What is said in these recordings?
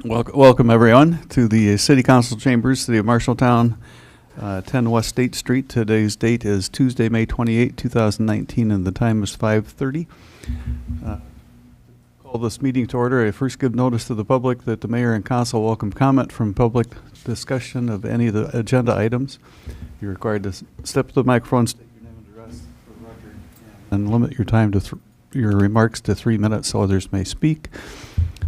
Welcome everyone to the City Council Chambers, City of Marshalltown, 10 West State Street. Today's date is Tuesday, May 28, 2019, and the time is 5:30. Call this meeting to order. I first give notice to the public that the mayor and council welcome comment from public discussion of any of the agenda items. You're required to step to the microphone, state your name and address for the record, and limit your time to your remarks to 3 minutes so others may speak.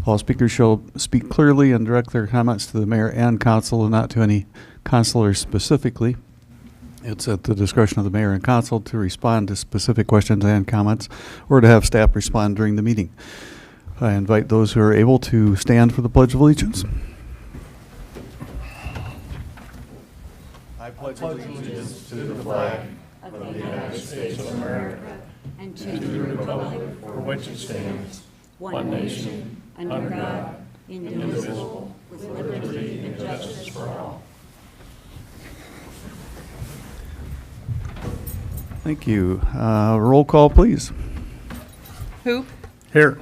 All speakers shall speak clearly and direct their comments to the mayor and council and not to any councilors specifically. It's at the discretion of the mayor and council to respond to specific questions and comments or to have staff respond during the meeting. I invite those who are able to stand for the Pledge of Allegiance. I pledge allegiance to the flag of the United States of America and to the republic for which it stands, one nation, under God, indivisible, with liberty and justice for all. Thank you. Roll call, please. Hoop. Here.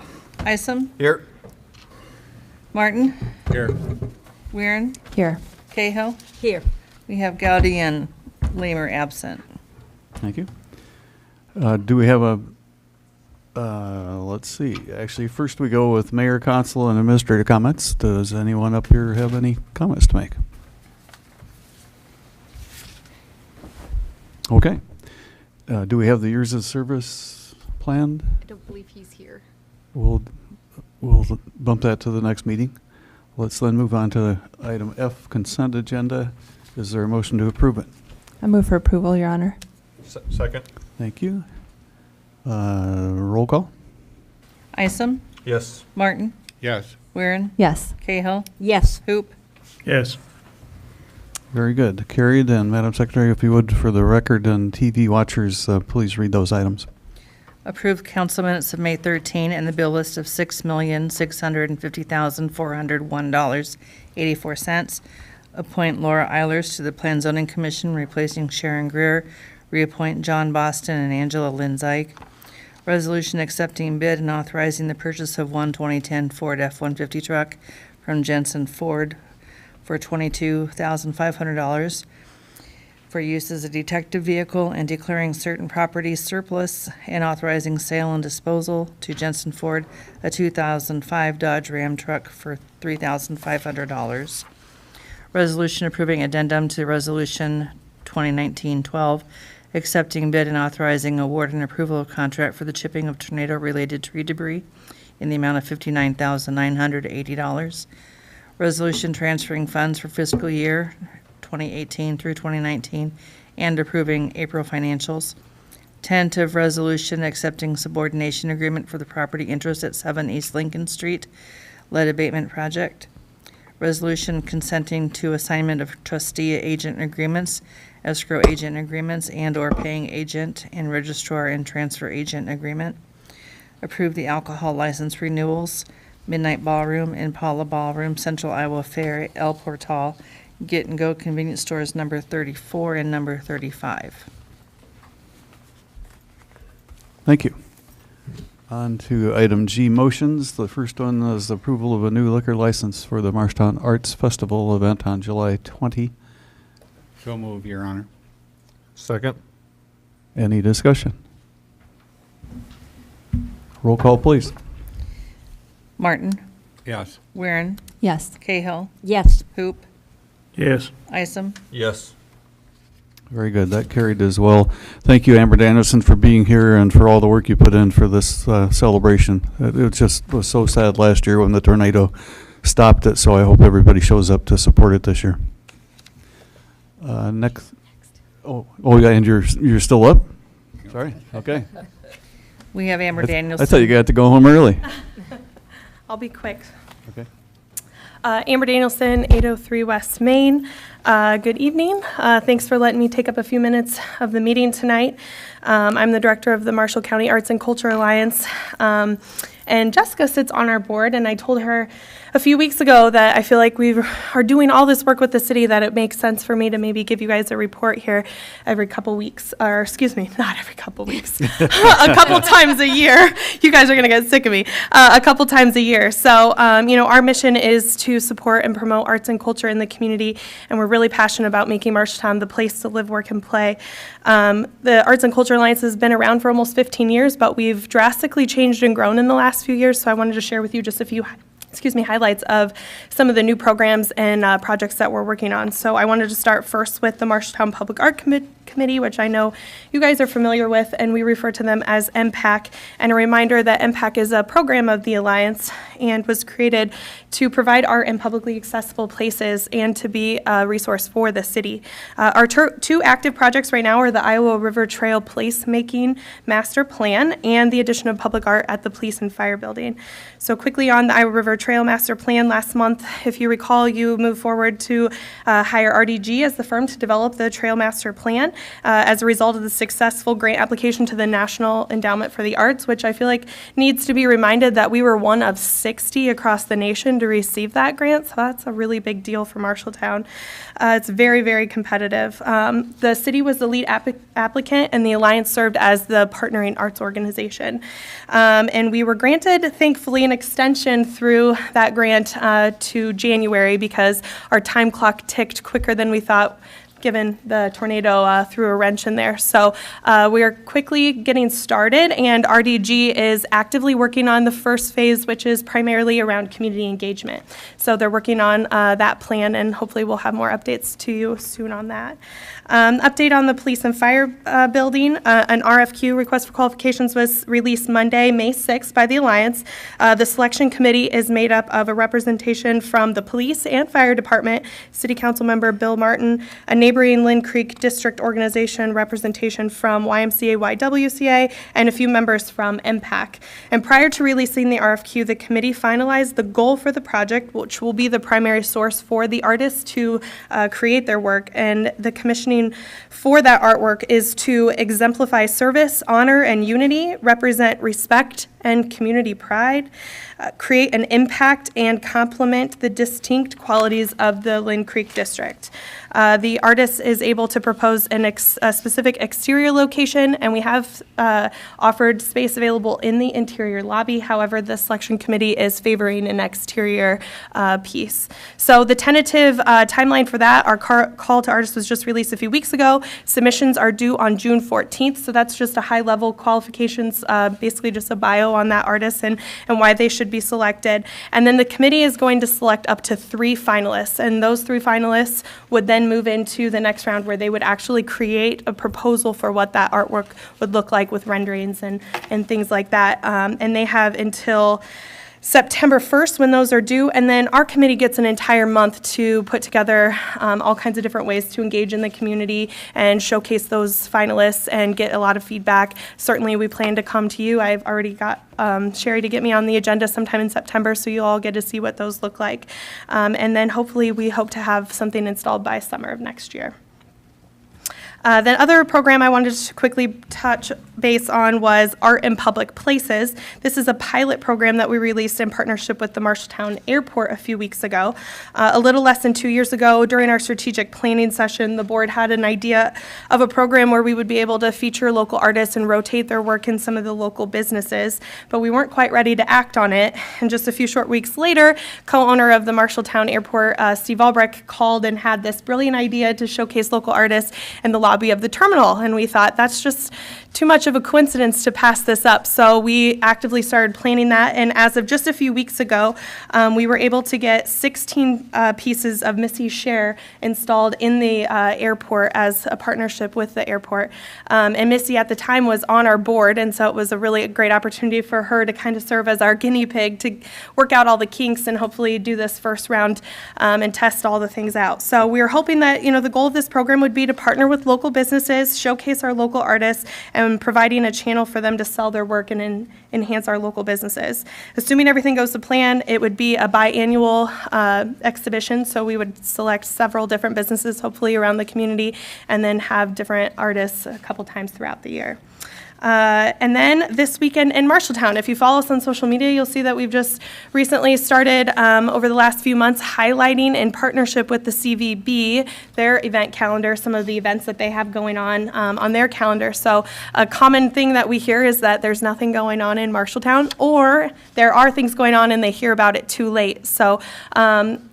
Isom. Here. Martin. Here. Weirin. Here. Cahill. Here. We have Gowdy and Lamer absent. Thank you. Do we have a let's see. Actually, first we go with mayor, council, and administrator comments. Does anyone up here have any comments to make? Okay. Do we have the years of service planned? I don't believe he's here. We'll bump that to the next meeting. Let's then move on to item F, consent agenda. Is there a motion to approve it? I move for approval, Your Honor. Second. Thank you. Roll call. Isom. Yes. Martin. Yes. Weirin. Yes. Cahill. Yes. Hoop. Yes. Very good. Carried. And Madam Secretary, if you would, for the record and TV watchers, please read those items. Approve council minutes of May 13 and the bill list of $6,650,401.84. Appoint Laura Eilers to the Plan Zoning Commission, replacing Sharon Greer. Reappoint John Boston and Angela Linzeig. Resolution accepting bid and authorizing the purchase of one 2010 Ford F-150 truck from Jensen Ford for $22,500 for use as a detective vehicle and declaring certain properties surplus and authorizing sale and disposal to Jensen Ford a 2005 Dodge Ram truck for $3,500. Resolution approving addendum to Resolution 2019-12, accepting bid and authorizing award and approval of contract for the chipping of tornado-related tree debris in the amount of $59,980. Resolution transferring funds for fiscal year 2018 through 2019 and approving April financials. Tentative resolution accepting subordination agreement for the property interest at 7 East Lincoln Street, lead abatement project. Resolution consenting to assignment of trustee agent agreements, escrow agent agreements, and/or paying agent and registrar and transfer agent agreement. Approve the alcohol license renewals, Midnight Ballroom, Impala Ballroom, Central Iowa Fair, El Portal, Get and Go Convenience Stores number 34 and number 35. Thank you. On to item G, motions. The first one is approval of a new liquor license for the Marshalltown Arts Festival event on July 20. So move, Your Honor. Second. Any discussion? Roll call, please. Martin. Yes. Weirin. Yes. Cahill. Yes. Hoop. Yes. Isom. Yes. Very good. That carried as well. Thank you, Amber Danielson, for being here and for all the work you put in for this celebration. It just was so sad last year when the tornado stopped it, so I hope everybody shows up to support it this year. Next. Oh, yeah, and you're still up? Sorry. Okay. We have Amber Danielson. I thought you got to go home early. I'll be quick. Okay. Amber Danielson, 803 West Main. Good evening. Thanks for letting me take up a few minutes of the meeting tonight. I'm the director of the Marshall County Arts and Culture Alliance, And Jessica sits on our board, and I told her a few weeks ago that I feel like we are doing all this work with the city that it makes sense for me to maybe give you guys a report here every couple weeks, or excuse me, not every couple weeks, a couple times a year. You guys are going to get sick of me. A couple times a year. So, our mission is to support and promote arts and culture in the community, and we're really passionate about making Marshalltown the place to live, work, and play. The Arts and Culture Alliance has been around for almost 15 years, but we've drastically changed and grown in the last few years, so I wanted to share with you just a few highlights of some of the new programs and projects that we're working on. So I wanted to start first with the Marshalltown Public Art Committee, which I know you guys are familiar with, and we refer to them as MPAC. And a reminder that MPAC is a program of the Alliance and was created to provide art in publicly accessible places and to be a resource for the city. Our two active projects right now are the Iowa River Trail Placemaking Master Plan and the addition of public art at the Police and Fire Building. So quickly on the Iowa River Trail Master Plan, last month, if you recall, you moved forward to hire RDG as the firm to develop the Trail Master Plan as a result of the successful grant application to the National Endowment for the Arts, which I feel like needs to be reminded that we were one of 60 across the nation to receive that grant, so that's a really big deal for Marshalltown. It's very, very competitive. The city was the lead applicant, and the Alliance served as the partnering arts organization. And we were granted, thankfully, an extension through that grant to January because our time clock ticked quicker than we thought, given the tornado threw a wrench in there. So we are quickly getting started, and RDG is actively working on the first phase, which is primarily around community engagement. So they're working on that plan, and hopefully we'll have more updates to you soon on that. Update on the Police and Fire Building. An RFQ, request for qualifications, was released Monday, May 6th by the Alliance. The selection committee is made up of a representation from the Police and Fire Department, City Council member Bill Martin, a neighboring Lynn Creek District Organization representation from YMCA, YWCA, and a few members from MPAC. And prior to releasing the RFQ, the committee finalized the goal for the project, which will be the primary source for the artists to create their work. And the commissioning for that artwork is to exemplify service, honor, and unity, represent respect and community pride, create an impact, and complement the distinct qualities of the Lynn Creek District. The artist is able to propose a specific exterior location, and we have offered space available in the interior lobby. However, the selection committee is favoring an exterior piece. So the tentative timeline for that, our call to artists was just released a few weeks ago. Submissions are due on June 14th, so that's just a high-level qualifications, basically just a bio on that artist and why they should be selected. And then the committee is going to select up to 3 finalists, and those 3 finalists would then move into the next round where they would actually create a proposal for what that artwork would look like with renderings and things like that. And they have until September 1st when those are due, and then our committee gets an entire month to put together all kinds of different ways to engage in the community and showcase those finalists and get a lot of feedback. Certainly, we plan to come to you. I've already got Sherry to get me on the agenda sometime in September, so you'll all get to see what those look like. And then hopefully we hope to have something installed by summer of next year. The other program I wanted to quickly touch base on was Art in Public Places. This is a pilot program that we released in partnership with the Marshalltown Airport a few weeks ago. A little less than 2 years ago, during our strategic planning session, the board had an idea of a program where we would be able to feature local artists and rotate their work in some of the local businesses, but we weren't quite ready to act on it. And just a few short weeks later, co-owner of the Marshalltown Airport, Steve Albrecht, called and had this brilliant idea to showcase local artists in the lobby of the terminal, and we thought that's just too much of a coincidence to pass this up. So we actively started planning that, and as of just a few weeks ago, we were able to get 16 pieces of Missy Share installed in the airport as a partnership with the airport. And Missy at the time was on our board, and so it was a really great opportunity for her to kind of serve as our guinea pig to work out all the kinks and hopefully do this first round and test all the things out. So we were hoping that, the goal of this program would be to partner with local businesses, showcase our local artists, and providing a channel for them to sell their work and enhance our local businesses. Assuming everything goes to plan, it would be a biannual exhibition, so we would select several different businesses, hopefully around the community, and then have different artists a couple times throughout the year. And then this weekend in Marshalltown, if you follow us on social media, you'll see that we've just recently started over the last few months highlighting in partnership with the CVB, their event calendar, some of the events that they have going on their calendar. So a common thing that we hear is that there's nothing going on in Marshalltown, or there are things going on and they hear about it too late. So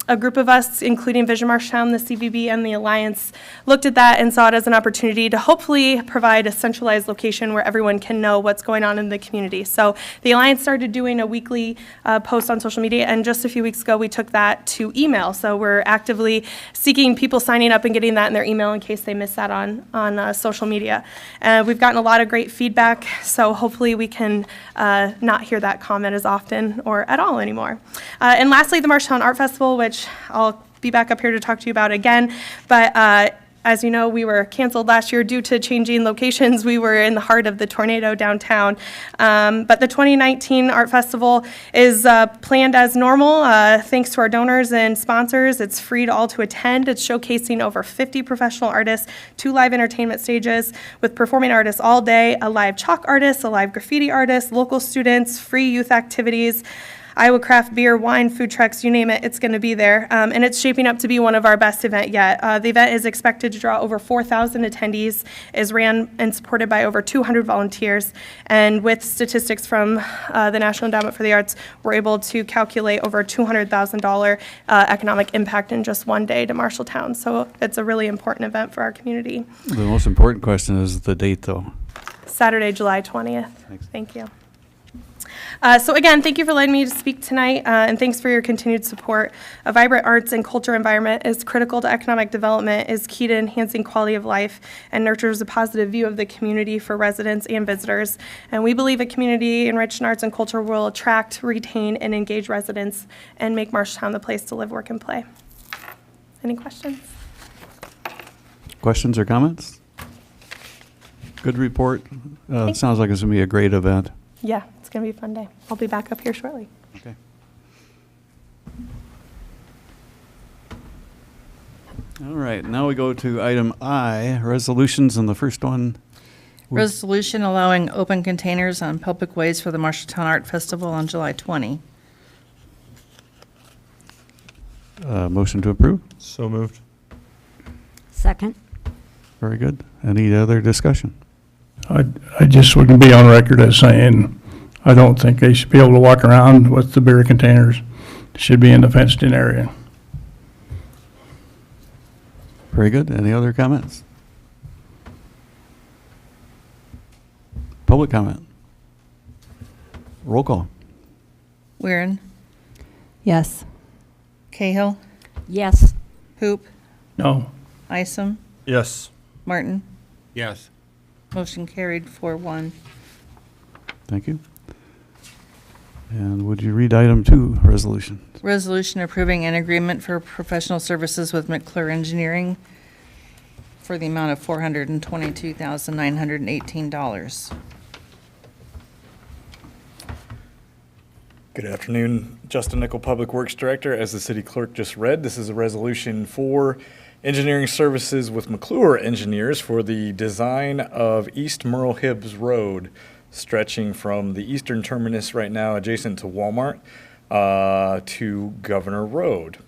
a group of us, including Vision Marshalltown, the CVB, and the Alliance, looked at that and saw it as an opportunity to hopefully provide a centralized location where everyone can know what's going on in the community. So the Alliance started doing a weekly post on social media, and just a few weeks ago, we took that to email. So we're actively seeking people signing up and getting that in their email in case they miss that on social media. We've gotten a lot of great feedback, so hopefully we can not hear that comment as often or at all anymore. And lastly, the Marshalltown Art Festival, which I'll be back up here to talk to you about again, but as you know, we were canceled last year due to changing locations. We were in the heart of the tornado downtown. But the 2019 Art Festival is planned as normal, thanks to our donors and sponsors. It's free to all to attend. It's showcasing over 50 professional artists, 2 live entertainment stages with performing artists all day, a live chalk artist, a live graffiti artist, local students, free youth activities, Iowa craft beer, wine, food trucks, you name it, it's going to be there. And it's shaping up to be one of our best events yet. The event is expected to draw over 4,000 attendees, is ran and supported by over 200 volunteers. And with statistics from the National Endowment for the Arts, we're able to calculate over $200,000 economic impact in just one day to Marshalltown. So it's a really important event for our community. The most important question is the date, though. Saturday, July 20th. Thanks. Thank you. So again, thank you for letting me to speak tonight, and thanks for your continued support. A vibrant arts and culture environment is critical to economic development, is key to enhancing quality of life, and nurtures a positive view of the community for residents and visitors. And we believe a community enriched in arts and culture will attract, retain, and engage residents and make Marshalltown the place to live, work, and play. Any questions? Questions or comments? Good report. Sounds like it's going to be a great event. Yeah, it's going to be a fun day. I'll be back up here shortly. Okay. All right, now we go to item I, resolutions, and the first one. Resolution allowing open containers on public ways for the Marshalltown Art Festival on July 20. Motion to approve. So moved. Second. Very good. Any other discussion? I just wouldn't be on record as saying, I don't think they should be able to walk around with the beer containers. They should be in the fenced-in area. Very good. Any other comments? Public comment. Roll call. Weirin, Yes. Cahill, Yes. Hoop, No. Isom, Yes. Martin. Yes. Motion carried 4-1. Thank you. And would you read item 2, resolution? Resolution approving an agreement for professional services with McClure Engineering for the amount of $422,918. Good afternoon, Justin Nickel, Public Works Director. As the city clerk just read, this is a resolution for engineering services with McClure Engineers for the design of East Merle Hibbs Road, stretching from the eastern terminus right now adjacent to Walmart to Governor Road.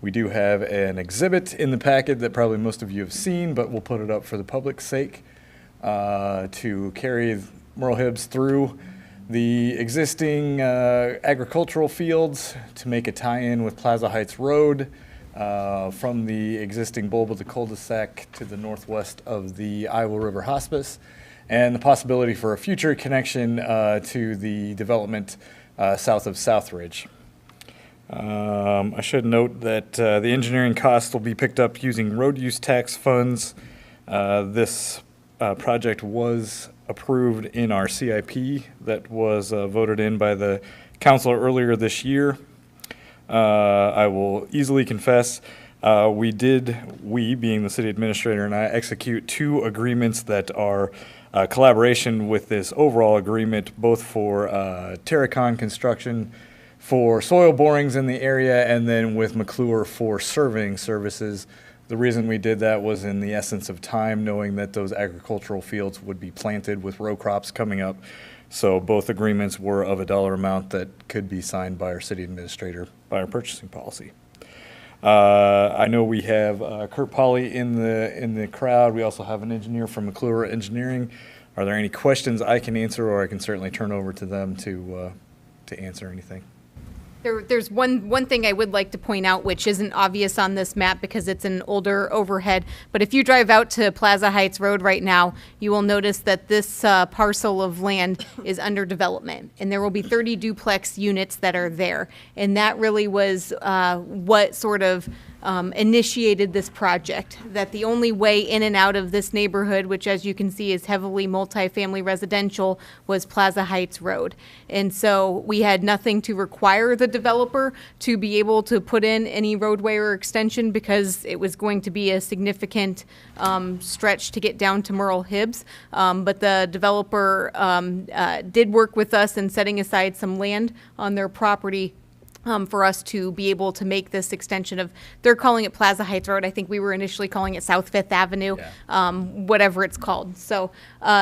We do have an exhibit in the packet that probably most of you have seen, but we'll put it up for the public's sake to carry Merle Hibbs through the existing agricultural fields to make a tie-in with Plaza Heights Road from the existing bulb of the cul-de-sac to the northwest of the Iowa River Hospice, and the possibility for a future connection to the development south of Southridge. I should note that the engineering costs will be picked up using road use tax funds. This project was approved in our CIP that was voted in by the council earlier this year. I will easily confess, we being the city administrator and I, execute 2 agreements that are collaboration with this overall agreement, both for Terracon construction, for soil borings in the area, and then with McClure for surveying services The reason we did that was in the essence of time, knowing that those agricultural fields would be planted with row crops coming up. So both agreements were of a dollar amount that could be signed by our city administrator by our purchasing policy. I know we have Kurt Polly in the crowd. We also have an engineer from McClure Engineering. Are there any questions I can answer, or I can certainly turn over to them to answer anything? There's one thing I would like to point out, which isn't obvious on this map because it's an older overhead, but if you drive out to Plaza Heights Road right now, you will notice that this parcel of land is under development, and there will be 30 duplex units that are there. And that really was what sort of initiated this project, that the only way in and out of this neighborhood, which as you can see is heavily multifamily residential, was Plaza Heights Road. And so we had nothing to require the developer to be able to put in any roadway or extension because it was going to be a significant stretch to get down to Merle Hibbs. But the developer did work with us in setting aside some land on their property for us to be able to make this extension of, they're calling it Plaza Heights Road. I think we were initially calling it South Fifth Avenue, whatever it's called. So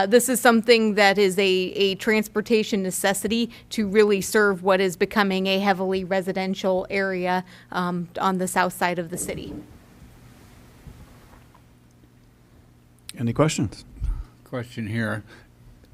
this is something that is a transportation necessity to really serve what is becoming a heavily residential area on the south side of the city. Any questions? Question here.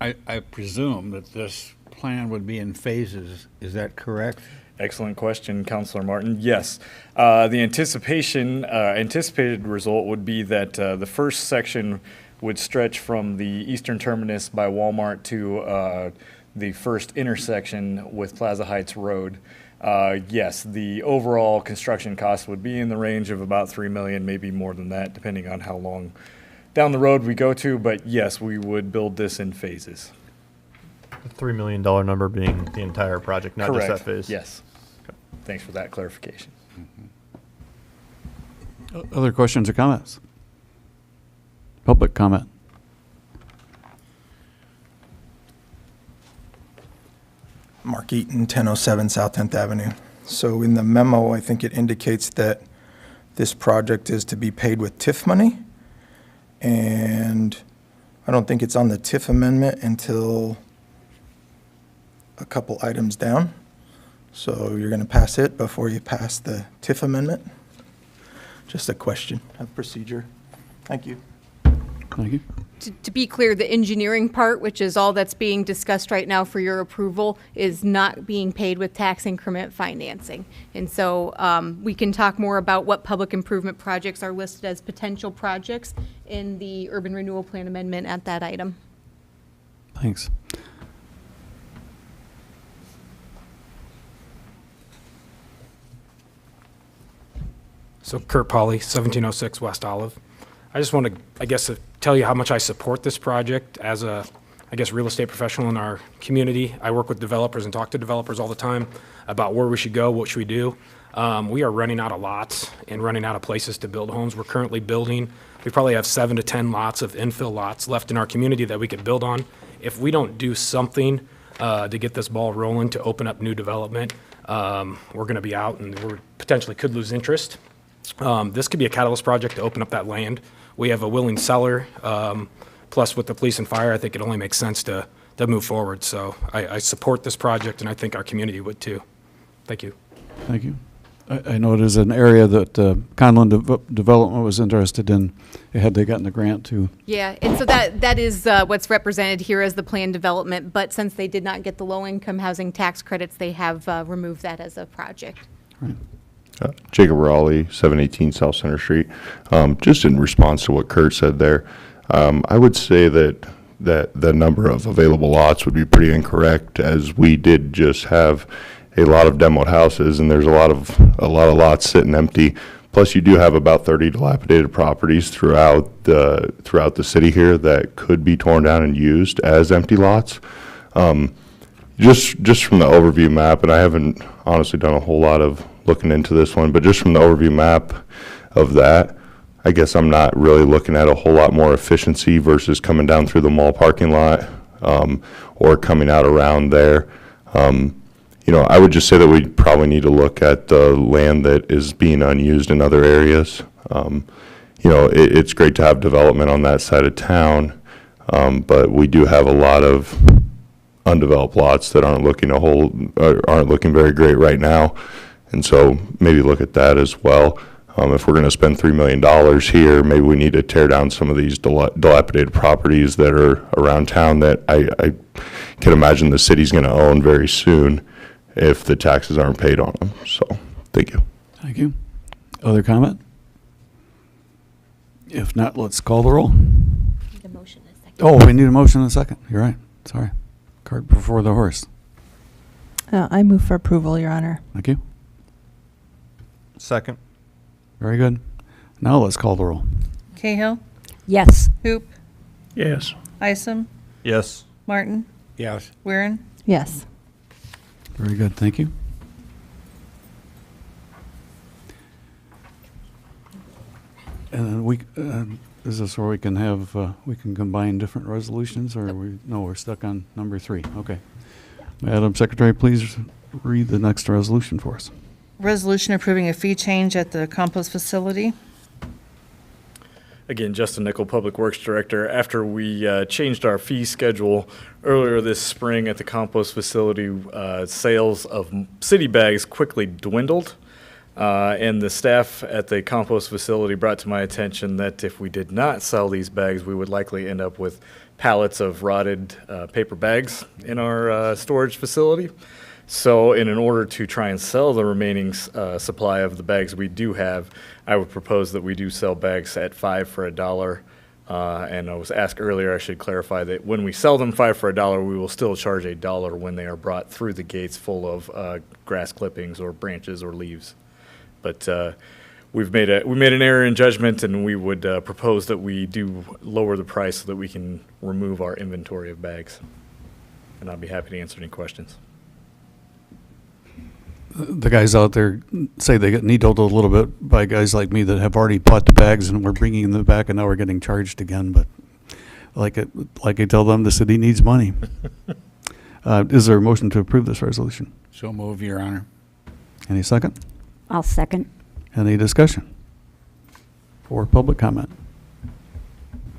I presume that this plan would be in phases. Is that correct? Excellent question, Councilor Martin. Yes. The anticipated result would be that the first section would stretch from the eastern terminus by Walmart to the first intersection with Plaza Heights Road. Yes, the overall construction cost would be in the range of about $3 million, maybe more than that, depending on how long down the road we go to. But yes, we would build this in phases. The $3 million number being the entire project, not Correct. just that phase? Yes. Okay. Thanks for that clarification. Other questions or comments? Public comment. Mark Eaton, 1007 South 10th Avenue. So in the memo, I think it indicates that this project is to be paid with TIF money. And I don't think it's on the TIF amendment until a couple items down. So you're going to pass it before you pass the TIF amendment? Just a question of procedure. Thank you. Thank you. To be clear, the engineering part, which is all that's being discussed right now for your approval, is not being paid with tax increment financing. And so we can talk more about what public improvement projects are listed as potential projects in the urban renewal plan amendment at that item. Thanks. So Kurt Polly, 1706 West Olive. I just want to, tell you how much I support this project as a, real estate professional in our community. I work with developers and talk to developers all the time about where we should go, what should we do. We are running out of lots and running out of places to build homes. We're currently building. We probably have 7 to 10 lots of infill lots left in our community that we could build on. If we don't do something to get this ball rolling, to open up new development, we're going to be out and we potentially could lose interest. This could be a catalyst project to open up that land. We have a willing seller, plus with the police and fire, I think it only makes sense to move forward. So I support this project, and I think our community would too. Thank you. Thank you. I know it is an area that Conlon Development was interested in, had they gotten the grant to. Yeah, and so that is what's represented here as the planned development, but since they did not get the low-income housing tax credits, they have removed that as a project. Right. Jacob Raleigh, 718 South Center Street. Just in response to what Kurt said there, I would say that the number of available lots would be pretty incorrect, as we did just have a lot of demoed houses, and there's a lot of lots sitting empty. Plus, you do have about 30 dilapidated properties throughout the city here that could be torn down and used as empty lots. Just from the overview map, and I haven't honestly done a whole lot of looking into this one, but just from the overview map of that, I guess I'm not really looking at a whole lot more efficiency versus coming down through the mall parking lot or coming out around there. I would just say that we probably need to look at the land that is being unused in other areas. it's great to have development on that side of town, but we do have a lot of undeveloped lots that aren't looking very great right now. And so maybe look at that as well. If we're going to spend $3 million here, maybe we need to tear down some of these dilapidated properties that are around town that I can imagine the city's going to own very soon if the taxes aren't paid on them. So, thank you. Thank you. Other comment? If not, let's call the roll. Need a motion in a second. Oh, we need a motion in a second. You're right. Sorry. Cart before the horse. I move for approval, Your Honor. Thank you. Second. Very good. Now let's call the roll. Cahill, Yes. Hoop, Yes. Isom, Yes. Martin, Yes. Weirin. Yes. Very good. Thank you. And then is this where we can have, we can combine different resolutions, or we're stuck on number 3? Okay. Madam Secretary, please read the next resolution for us. Resolution approving a fee change at the compost facility. Again, Justin Nickel, Public Works Director. After we changed our fee schedule earlier this spring at the compost facility, sales of city bags quickly dwindled. And the staff at the compost facility brought to my attention that if we did not sell these bags, we would likely end up with pallets of rotted paper bags in our storage facility. So in order to try and sell the remaining supply of the bags we do have, I would propose that we do sell bags at 5 for $1. And I was asked earlier, I should clarify that when we sell them 5 for $1, we will still charge $1 when they are brought through the gates full of grass clippings or branches or leaves. But we made an error in judgment, and we would propose that we do lower the price so that we can remove our inventory of bags. And I'll be happy to answer any questions. The guys out there say they get needled a little bit by guys like me that have already bought the bags and we're bringing them back, and now we're getting charged again. But like I tell them, the city needs money. Is there a motion to approve this resolution? So move, Your Honor. Any second? I'll second. Any discussion? For public comment?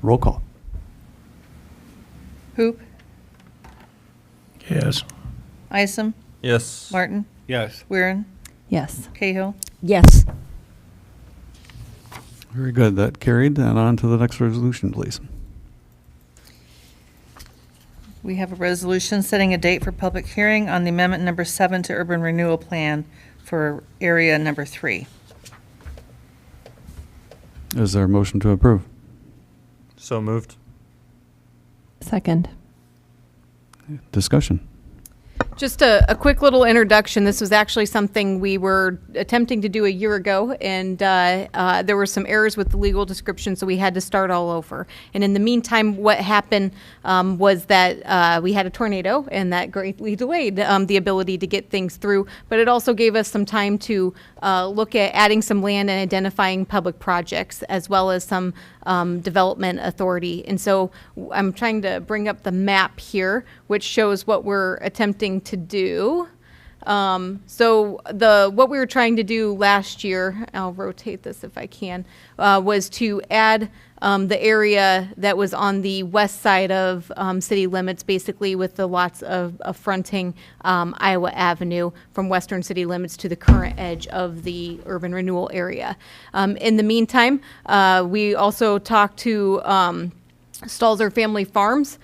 Roll call. Hoop, Yes. Isom, Yes. Martin, Yes. Weirin, Yes. Cahill. Yes. Very good. That carried. And on to the next resolution, please. We have a resolution setting a date for public hearing on the amendment number 7 to urban renewal plan for area number 3. Is there a motion to approve? So moved. Second. Discussion. Just a quick little introduction. This was actually something we were attempting to do a year ago, and there were some errors with the legal description, so we had to start all over. And in the meantime, what happened was that we had a tornado, and that greatly delayed the ability to get things through. But it also gave us some time to look at adding some land and identifying public projects, as well as some development authority. And so I'm trying to bring up the map here, which shows what we're attempting to do. So what we were trying to do last year, I'll rotate this if I can, was to add the area that was on the west side of city limits, basically with the lots of fronting Iowa Avenue from western city limits to the current edge of the urban renewal area. In the meantime, we also talked to Stalzer Family Farms,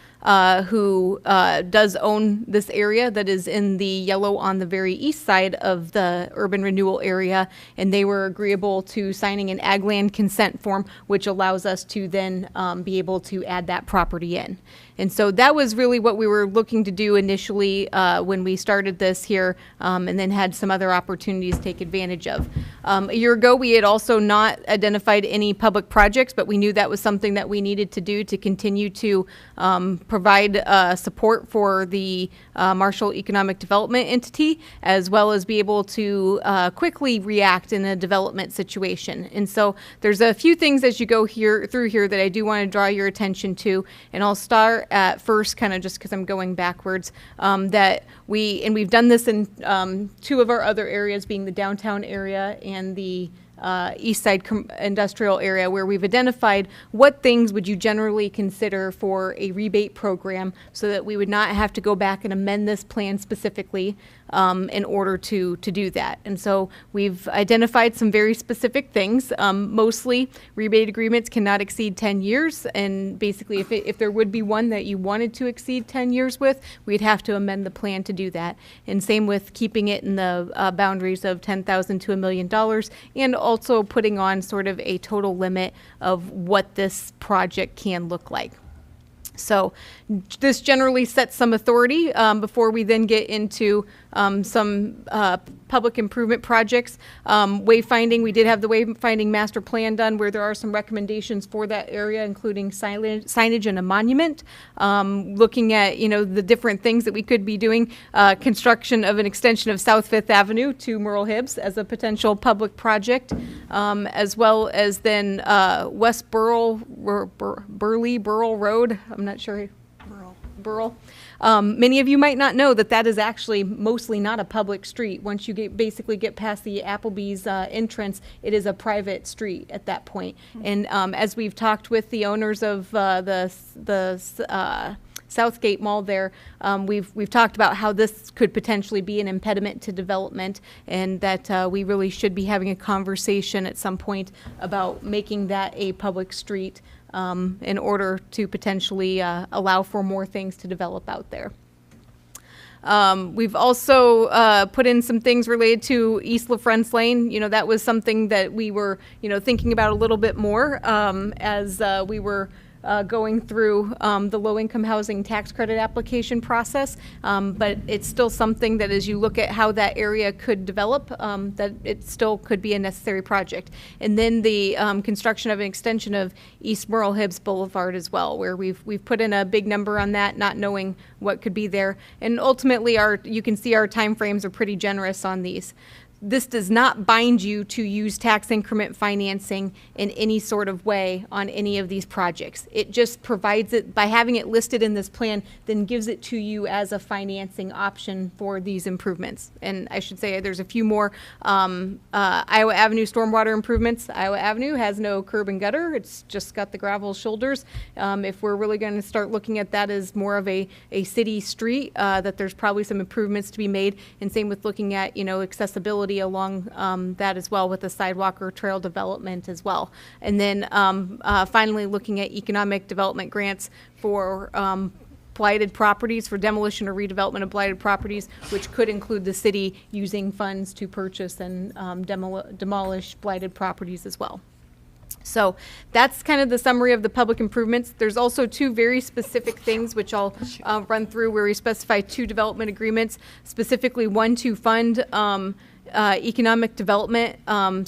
who does own this area that is in the yellow on the very east side of the urban renewal area, and they were agreeable to signing an ag land consent form, which allows us to then be able to add that property in. And so that was really what we were looking to do initially when we started this here, and then had some other opportunities to take advantage of. A year ago, we had also not identified any public projects, but we knew that was something that we needed to do to continue to provide support for the Marshall Economic Development Entity, as well as be able to quickly react in a development situation. And so there's a few things as you go through here that I do want to draw your attention to, and I'll start at first, kind of just because I'm going backwards, that we've done this in 2 of our other areas, being the downtown area and the East Side Industrial Area, where we've identified what things would you generally consider for a rebate program so that we would not have to go back and amend this plan specifically in order to do that. And so we've identified some very specific things. Mostly rebate agreements cannot exceed 10 years. And basically if there would be one that you wanted to exceed 10 years with, we'd have to amend the plan to do that. And same with keeping it in the boundaries of $10,000 to $1 million, and also putting on sort of a total limit of what this project can look like. So this generally sets some authority before we then get into some public improvement projects. Wayfinding, we did have the wayfinding master plan done where there are some recommendations for that area, including signage and a monument. Looking at, the different things that we could be doing. Construction of an extension of South Fifth Avenue to Merle Hibbs as a potential public project, as well as then West Burrell Road. I'm not sure. Burrell. Many of you might not know that is actually mostly not a public street. Once you basically get past the Applebee's entrance, it is a private street at that point. And as we've talked with the owners of the Southgate Mall there, we've talked about how this could potentially be an impediment to development, and that we really should be having a conversation at some point about making that a public street in order to potentially allow for more things to develop out there. We've also put in some things related to East LaFrance Lane. That was something that we were, thinking about a little bit more as we were going through the low-income housing tax credit application process, but it's still something that as you look at how that area could develop, that it still could be a necessary project. And then the construction of an extension of East Merle Hibbs Boulevard as well, where we've put in a big number on that, not knowing what could be there. And ultimately, you can see our timeframes are pretty generous on these. This does not bind you to use tax increment financing in any sort of way on any of these projects. It just provides it, by having it listed in this plan, then gives it to you as a financing option for these improvements. And I should say there's a few more. Iowa Avenue stormwater improvements. Iowa Avenue has no curb and gutter. It's just got the gravel shoulders. If we're really going to start looking at that as more of a city street, that there's probably some improvements to be made. And same with looking at, accessibility along that as well, with the sidewalk or trail development as well. And then finally looking at economic development grants for blighted properties, for demolition or redevelopment of blighted properties, which could include the city using funds to purchase and demolish blighted properties as well. So that's kind of the summary of the public improvements. There's also two very specific things which I'll run through, where we specify 2 development agreements, specifically one to fund economic development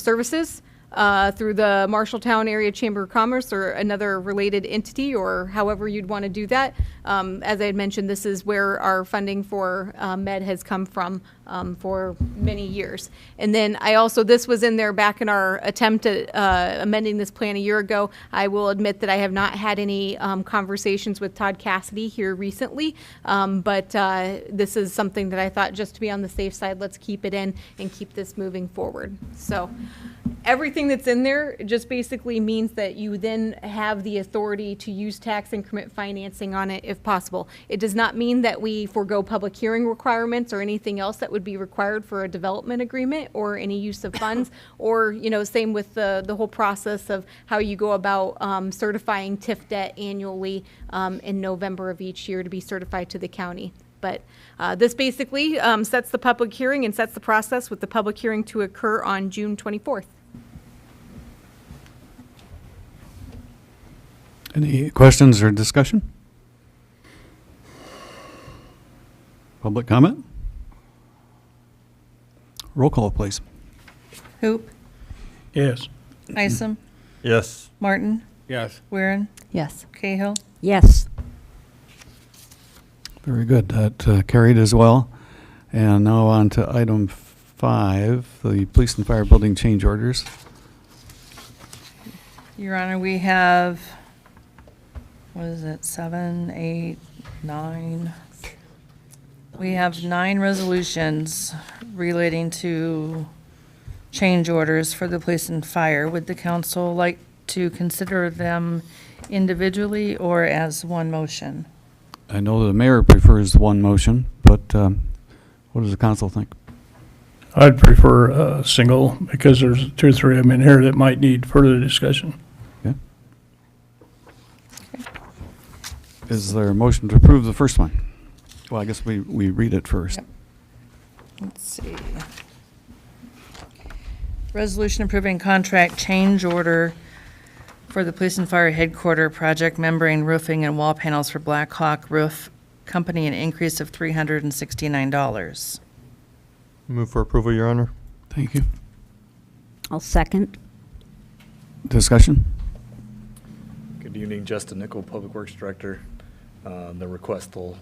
services through the Marshalltown Area Chamber of Commerce or another related entity, or however you'd want to do that. As I had mentioned, this is where our funding for MED has come from for many years. And then this was in there back in our attempt at amending this plan a year ago. I will admit that I have not had any conversations with Todd Cassidy here recently, but this is something that I thought, just to be on the safe side, let's keep it in and keep this moving forward. So everything that's in there just basically means that you then have the authority to use tax increment financing on it if possible. It does not mean that we forego public hearing requirements or anything else that would be required for a development agreement or any use of funds, or same with the whole process of how you go about certifying TIF debt annually in November of each year to be certified to the county. But this basically sets the public hearing and sets the process, with the public hearing to occur on June 24th. Any questions or discussion? Public comment? Roll call, please. Hoop, Yes. Isom, Yes. Martin, Yes. Weirin, Yes. Cahill. Yes. Very good. That carried as well. And now on to item 5, the police and fire building change orders. Your Honor, we have, 7, 8, 9? We have 9 resolutions relating to change orders for the police and fire. Would the council like to consider them individually or as one motion? I know the mayor prefers one motion, but what does the council think? I'd prefer a single because there's 2 or 3 of them in here that might need further discussion. Okay. Is there a motion to approve the first one? Well, I guess we read it first. Yep. Let's see. Resolution approving contract change order for the police and fire headquarter project membrane roofing and wall panels for Black Hawk Roof Company, an increase of $369. Move for approval, Your Honor. Thank you. I'll second. Discussion? Good evening, Justin Nickel, Public Works Director. The request will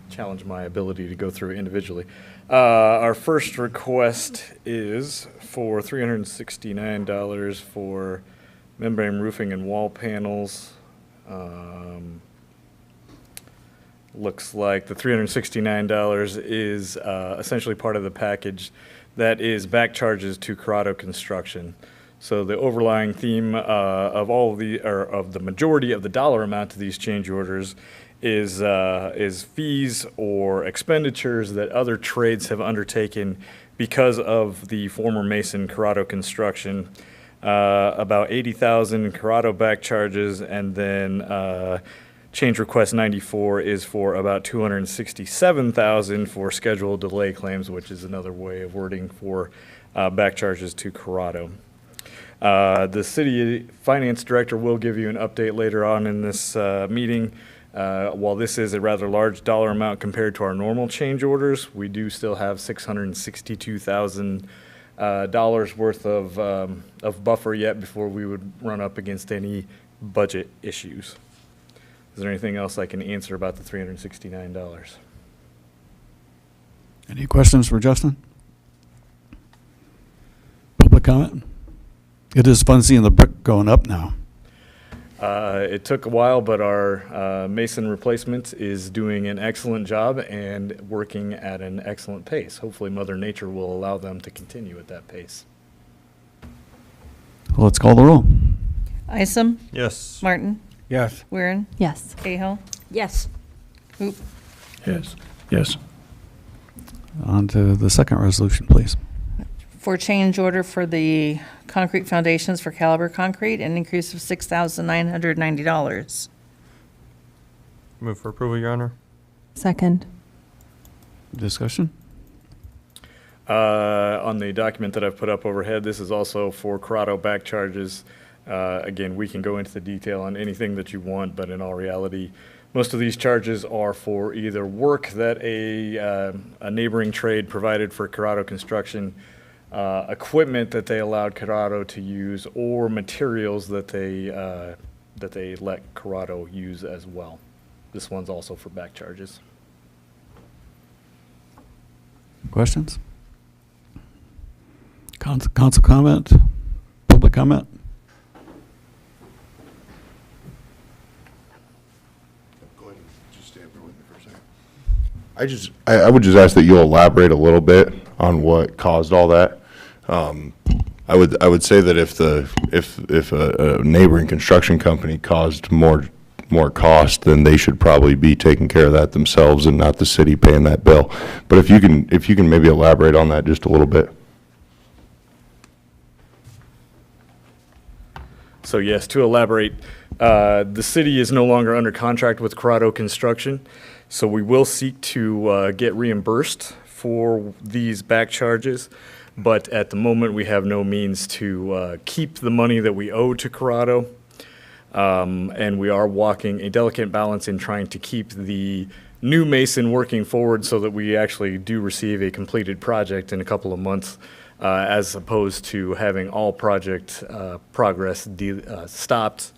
challenge my ability to go through individually. Our first request is for $369 for membrane roofing and wall panels. Looks like the $369 is essentially part of the package that is back charges to Corrado Construction. So the overlying theme of the majority of the dollar amount to these change orders is fees or expenditures that other trades have undertaken because of the former Mason Corrado Construction. About $80,000 Corrado back charges, and then change request 94 is for about $267,000 for scheduled delay claims, which is another way of wording for back charges to Corrado. The city finance director will give you an update later on in this meeting. While this is a rather large dollar amount compared to our normal change orders, we do still have $662,000 worth of buffer yet before we would run up against any budget issues. Is there anything else I can answer about the $369? Any questions for Justin? Public comment? It is fun seeing the brick going up now. It took a while, but our mason replacement is doing an excellent job and working at an excellent pace. Hopefully Mother Nature will allow them to continue at that pace. Let's call the roll. Isom? Yes. Martin? Yes. Weirin? Yes. Cahill? Yes. Hoop? Yes. Yes. On to the second resolution, please. For change order for the concrete foundations for Caliber Concrete, an increase of $6,990. Move for approval, Your Honor. Second. Discussion? On the document that I've put up overhead, this is also for Corrado back charges. Again, we can go into the detail on anything that you want, but in all reality, most of these charges are for either work that a neighboring trade provided for Corrado Construction, equipment that they allowed Corrado to use, or materials that they let Corrado use as well. This one's also for back charges. Questions? Council comment? Public comment? Go ahead and just stay up there with me for a second. I would just ask that you'll elaborate a little bit on what caused all that. I would say that if a neighboring construction company caused more cost, then they should probably be taking care of that themselves and not the city paying that bill. But if you can maybe elaborate on that just a little bit. So yes, to elaborate, the city is no longer under contract with Corrado Construction, so we will seek to get reimbursed for these back charges, but at the moment we have no means to keep the money that we owe to Corrado, and we are walking a delicate balance in trying to keep the new mason working forward so that we actually do receive a completed project in a couple of months, as opposed to having all project progress stopped.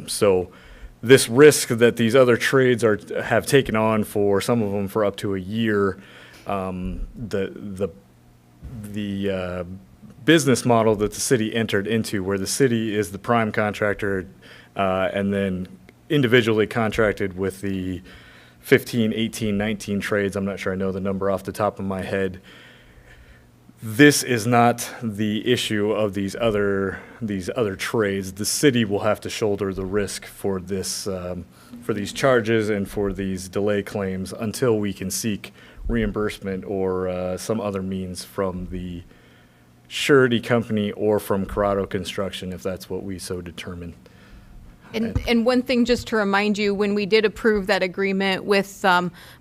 So this risk that these other trades have taken on, for some of them for up to a year, the business model that the city entered into, where the city is the prime contractor and then individually contracted with the 15, 18, 19 trades, I'm not sure I know the number off the top of my head, this is not the issue of these other trades. The city will have to shoulder the risk for this, for these charges and for these delay claims until we can seek reimbursement or some other means from the surety company or from Corrado Construction, if that's what we so determine. And one thing, just to remind you, when we did approve that agreement with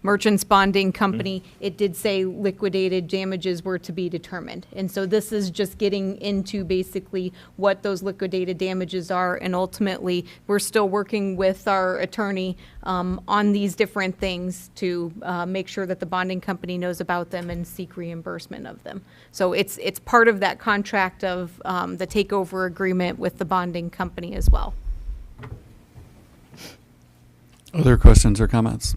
Merchants Bonding Company, it did say liquidated damages were to be determined. And so this is just getting into basically what those liquidated damages are. And ultimately, we're still working with our attorney on these different things to make sure that the bonding company knows about them and seek reimbursement of them. So it's part of that contract of the takeover agreement with the bonding company as well. Other questions or comments?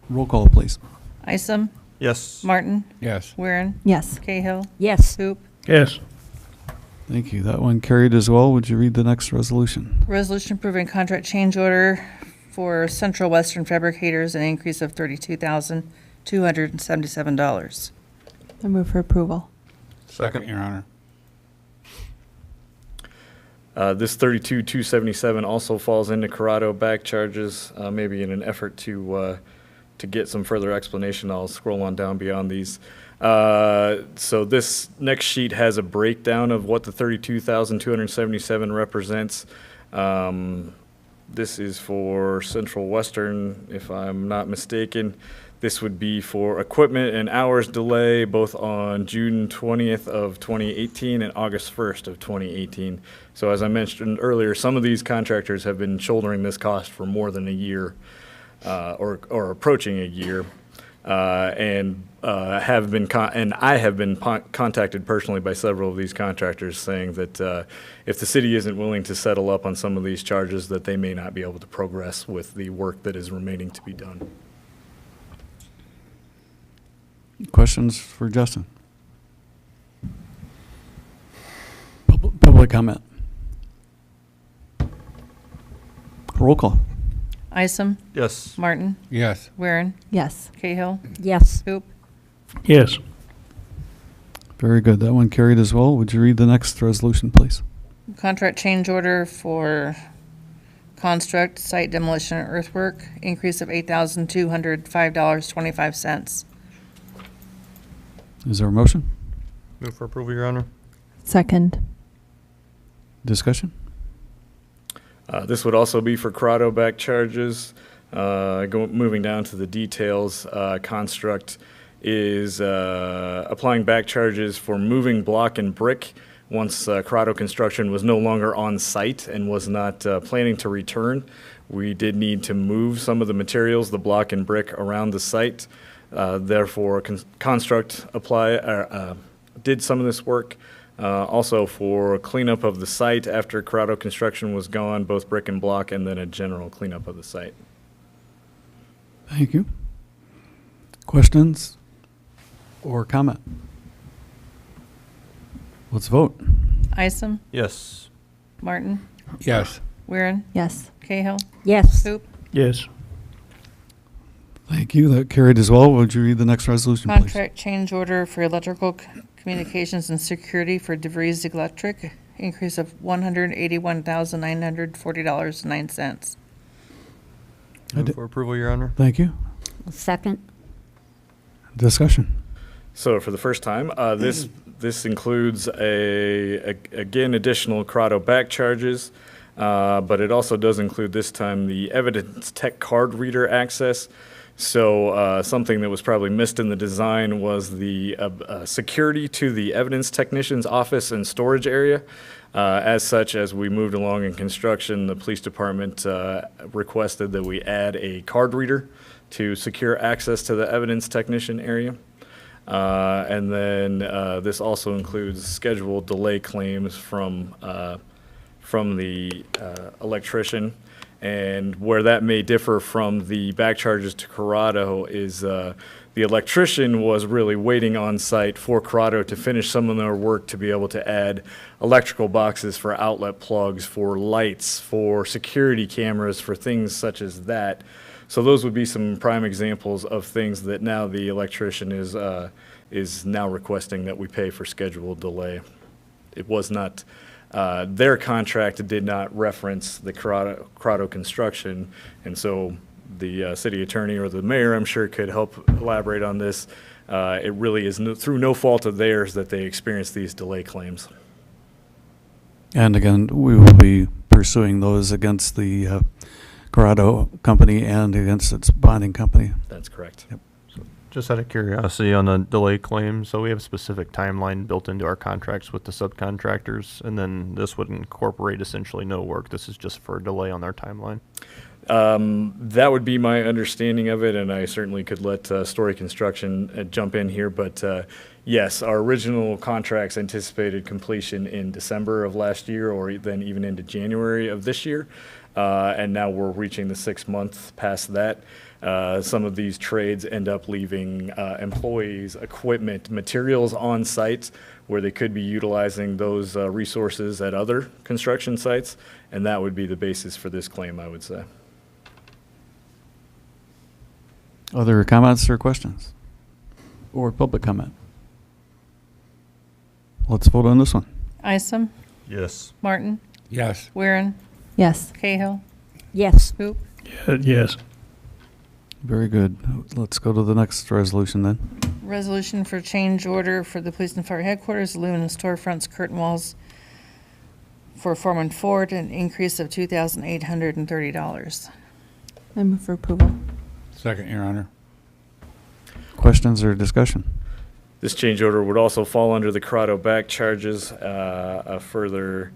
Roll call, please. Isom? Yes. Martin? Yes. Weirin? Yes. Cahill? Yes. Hoop? Yes. Thank you. That one carried as well. Would you read the next resolution? Resolution approving contract change order for Central Western Fabricators, an increase of $32,277. I move for approval. Second, Your Honor. This 32,277 also falls into Corrado back charges, maybe in an effort to get some further explanation. I'll scroll on down beyond these. So this next sheet has a breakdown of what the 32,277 represents. This is for Central Western, if I'm not mistaken. This would be for equipment and hours delay, both on June 20th of 2018 and August 1st of 2018. So as I mentioned earlier, some of these contractors have been shouldering this cost for more than a year, or approaching a year, and I have been contacted personally by several of these contractors saying that if the city isn't willing to settle up on some of these charges, that they may not be able to progress with the work that is remaining to be done. Questions for Justin? Public comment. Roll call. Isom? Yes. Martin? Yes. Weirin? Yes. Cahill? Yes. Hoop? Yes. Very good. That one carried as well. Would you read the next resolution, please? Contract change order for construct site demolition and earthwork, increase of $8,205.25. Is there a motion? Move for approval, Your Honor. Second. Discussion? This would also be for Corrado back charges. Moving down to the details, construct is applying back charges for moving block and brick once Corrado Construction was no longer on site and was not planning to return. We did need to move some of the materials, the block and brick, around the site. Therefore, Construct did some of this work. Also for cleanup of the site after Corrado Construction was gone, both brick and block, and then a general cleanup of the site. Thank you. Questions or comment? Let's vote. Isom? Yes. Martin? Yes. Weirin? Yes. Cahill? Yes. Hoop? Yes. Thank you. That carried as well. Would you read the next resolution, please? Contract change order for electrical communications and security for DeVries Electric, increase of $181,940.09. Move for approval, Your Honor. Thank you. Second. Discussion. So for the first time, this includes again additional Corrado back charges, but it also does include this time the Evidence Tech card reader access. So something that was probably missed in the design was the security to the evidence technician's office and storage area. As such, as we moved along in construction, the police department requested that we add a card reader to secure access to the evidence technician area. And then this also includes scheduled delay claims from the electrician. And where that may differ from the back charges to Corrado is the electrician was really waiting on site for Corrado to finish some of their work to be able to add electrical boxes for outlet plugs, for lights, for security cameras, for things such as that. So those would be some prime examples of things that now the electrician is is now requesting that we pay for scheduled delay. It was not, their contract did not reference the Corrado construction, and so the city attorney or the mayor, I'm sure, could help elaborate on this. It really is through no fault of theirs that they experienced these delay claims. And again, we will be pursuing those against the Corrado company and against its bonding company. That's correct. Yep. Just out of curiosity on the delay claim, so we have a specific timeline built into our contracts with the subcontractors, and then this would incorporate essentially no work. This is just for a delay on their timeline. That would be my understanding of it, and I certainly could let Story Construction jump in here, but yes, our original contracts anticipated completion in December of last year, or then even into January of this year, and now we're reaching the 6 months past that. Some of these trades end up leaving employees, equipment, materials on sites where they could be utilizing those resources at other construction sites, and that would be the basis for this claim, I would say. Other comments or questions? Or public comment? Let's vote on this one. Isom, Yes. Martin, Yes. Weirin, Yes. Cahill, Yes. Hoop, Yes. Very good. Let's go to the next resolution then. resolution for change order for the police and fire headquarters, aluminum storefronts, curtain walls for Foreman Ford, an increase of $2,830. I move for approval. Second, Your Honor. Questions or discussion? This change order would also fall under the Corrado back charges. A further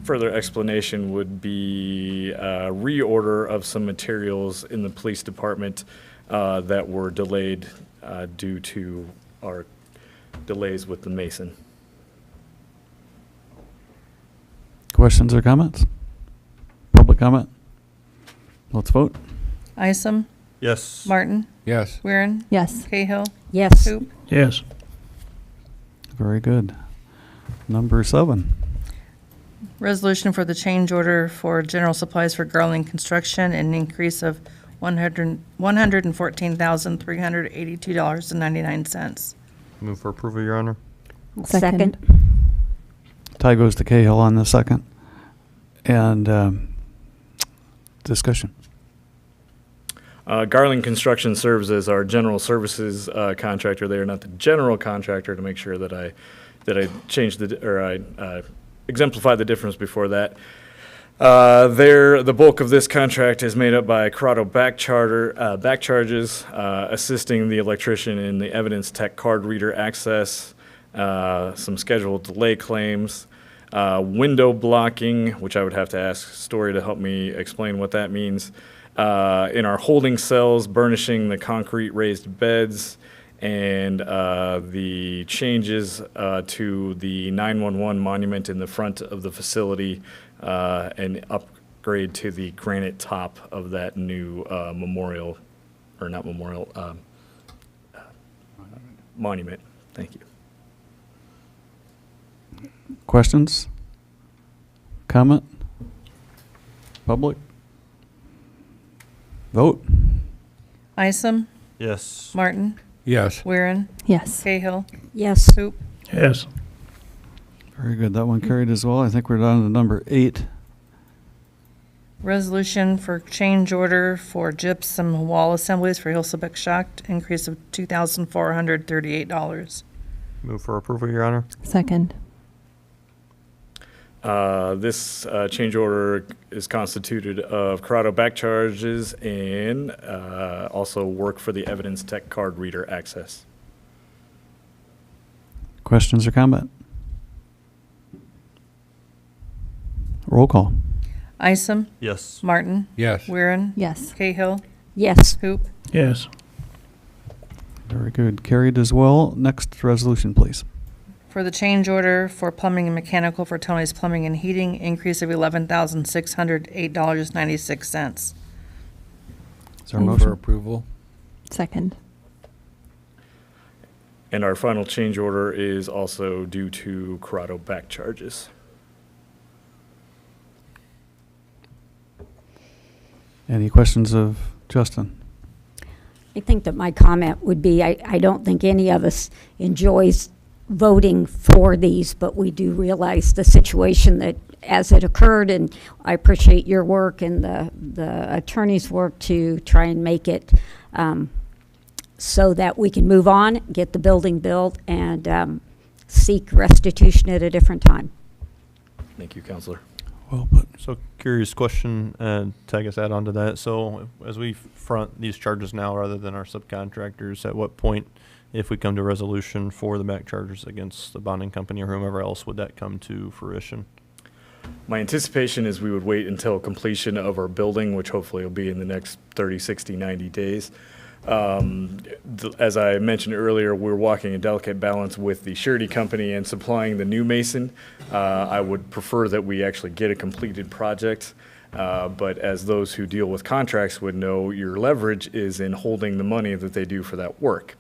explanation would be a reorder of some materials in the police department that were delayed due to our delays with the mason. Questions or comments? Public comment? Let's vote. Isom, Yes. Martin, Yes. Weirin, Yes. Cahill, Yes. Hoop, Yes. Very good. Number 7. resolution for the change order for general supplies for Garland Construction, an increase of $114,382.99. Move for approval, Your Honor. Second. Tie goes to Cahill on the second. And discussion. Garland Construction serves as our general services contractor. They are not the general contractor, to make sure that I changed I exemplify the difference before that. The bulk of this contract is made up by Corrado back charges, assisting the electrician in the evidence tech card reader access, some scheduled delay claims, window blocking, which I would have to ask Story to help me explain what that means, in our holding cells, burnishing the concrete raised beds, and the changes to the 911 monument in the front of the facility, and upgrade to the granite top of that new monument. Thank you. Questions? Comment? Public? Vote. Isom, Yes. Martin, Yes. Weirin, Yes. Cahill, Yes. Hoop, Yes. Very good. That one carried as well. I think we're down to number 8. resolution for change order for gypsum wall assemblies for Hillsabeck Schacht, increase of $2,438. Move for approval, Your Honor. Second. This change order is constituted of Corrado back charges and also work for the evidence tech card reader access. Questions or comment? Roll call. Isom, Yes. Martin, Yes. Weirin, Yes. Cahill, Yes. Hoop, Yes. Very good. Carried as well. Next resolution, please. for the change order for plumbing and mechanical for Tony's Plumbing and Heating, increase of $11,608.96. Is there a Move for motion? approval. Second. And our final change order is also due to Corrado back charges. Any questions of Justin? I think that my comment would be, I don't think any of us enjoys voting for these, but we do realize the situation that as it occurred, and I appreciate your work and the attorney's work to try and make it so that we can move on, get the building built, and seek restitution at a different time. Thank you, Counselor. Well put. So curious question, to I guess add on to that. So as we front these charges now rather than our subcontractors, at what point, if we come to resolution for the back charges against the bonding company or whomever else, would that come to fruition? My anticipation is we would wait until completion of our building, which hopefully will be in the next 30, 60, 90 days. As I mentioned earlier, we're walking a delicate balance with the surety company and supplying the new mason. I would prefer that we actually get a completed project, but as those who deal with contracts would know, your leverage is in holding the money that they do for that work.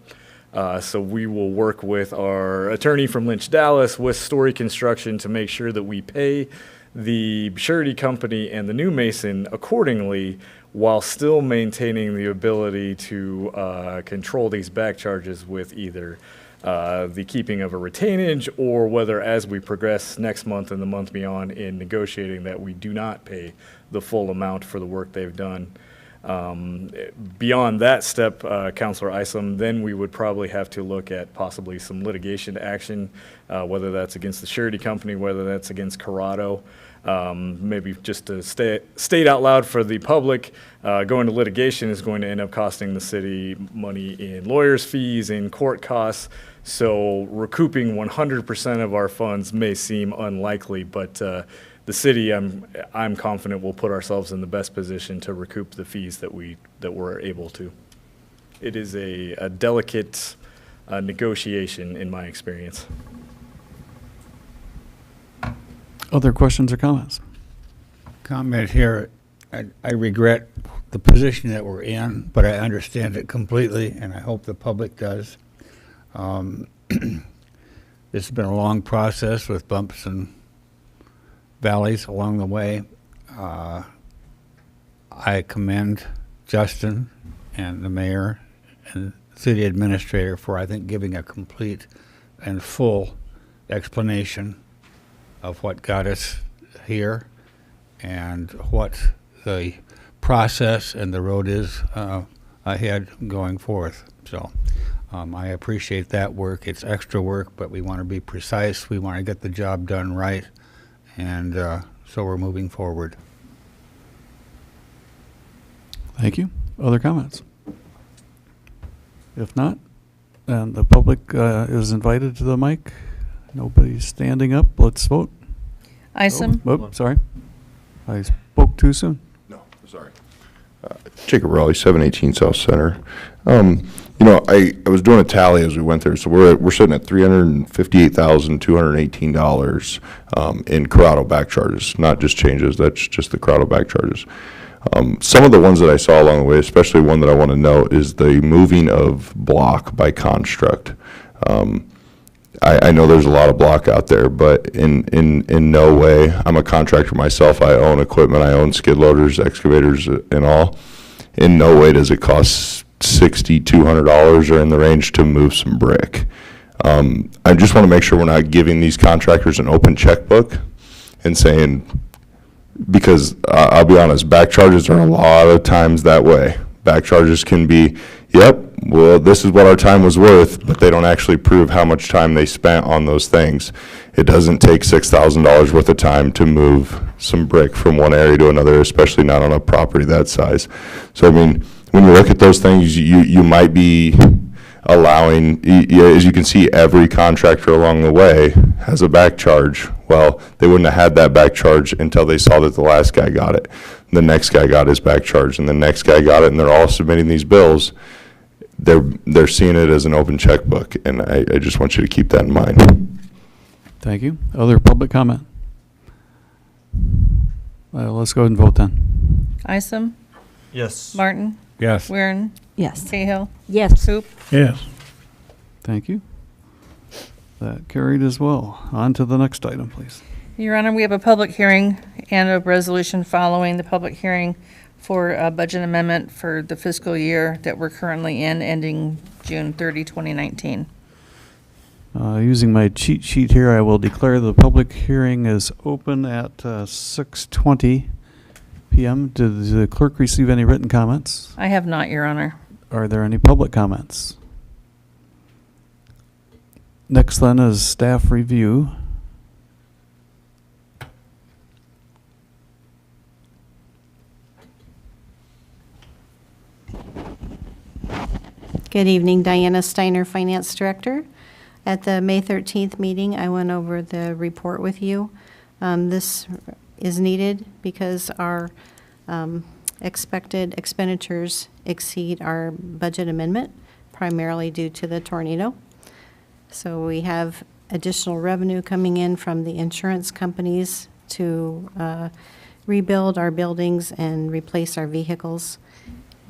So we will work with our attorney from Lynch Dallas with Story Construction to make sure that we pay the surety company and the new mason accordingly, while still maintaining the ability to control these back charges with either the keeping of a retainage, or whether as we progress next month and the month beyond in negotiating that we do not pay the full amount for the work they've done. Beyond that step, Councilor Isom, then we would probably have to look at possibly some litigation action, whether that's against the surety company, whether that's against Corrado. Maybe just to state out loud for the public, going to litigation is going to end up costing the city money in lawyers' fees, in court costs. So recouping 100% of our funds may seem unlikely, but the city, I'm confident, will put ourselves in the best position to recoup the fees that we're able to. It is a delicate negotiation in my experience. Other questions or comments? Comment here. I regret the position that we're in, but I understand it completely, and I hope the public does. This has been a long process with bumps and valleys along the way. I commend Justin and the mayor and city administrator for, I think, giving a complete and full explanation of what got us here and what the process and the road is ahead going forth. So I appreciate that work. It's extra work, but we want to be precise. We want to get the job done right, and so we're moving forward. Thank you. Other comments? If not, then the public is invited to the mic. Nobody's standing up. Let's vote. Isom? Oh, sorry. I spoke too soon. No, sorry. Jacob Raleigh, 718 South Center. I was doing a tally as we went there, so we're sitting at $358,218 in Corrado back charges, not just changes. That's just the Corrado back charges. Some of the ones that I saw along the way, especially one that I want to note, is the moving of block by construct. I know there's a lot of block out there, but in no way, I'm a contractor myself. I own equipment. I own skid loaders, excavators, and all. In no way does it cost $60, $200 or in the range to move some brick. I just want to make sure we're not giving these contractors an open checkbook and saying, because I'll be honest, back charges are a lot of times that way. Back charges can be, yep, well, this is what our time was worth, but they don't actually prove how much time they spent on those things. It doesn't take $6,000 worth of time to move some brick from one area to another, especially not on a property that size. So, I mean, when you look at those things, you might be allowing, as you can see, every contractor along the way has a back charge. Well, they wouldn't have had that back charge until they saw that the last guy got it. The next guy got his back charge, and the next guy got it, and they're all submitting these bills. They're seeing it as an open checkbook, and I just want you to keep that in mind. Thank you. Other public comment? Let's go ahead and vote then. Isom? Yes. Martin? Yes. Weirin? Yes. Cahill? Yes. Hoop? Yes. Thank you. That carried as well. On to the next item, please. Your Honor, we have a public hearing and a resolution following the public hearing for a budget amendment for the fiscal year that we're currently in, ending June 30, 2019. Using my cheat sheet here, I will declare the public hearing is open at 6:20 p.m. Did the clerk receive any written comments? I have not, Your Honor. Are there any public comments? Next then is staff review. Good evening, Diana Steiner, Finance Director. At the May 13th meeting, I went over the report with you. This is needed because our expected expenditures exceed our budget amendment, primarily due to the tornado. So we have additional revenue coming in from the insurance companies to rebuild our buildings and replace our vehicles.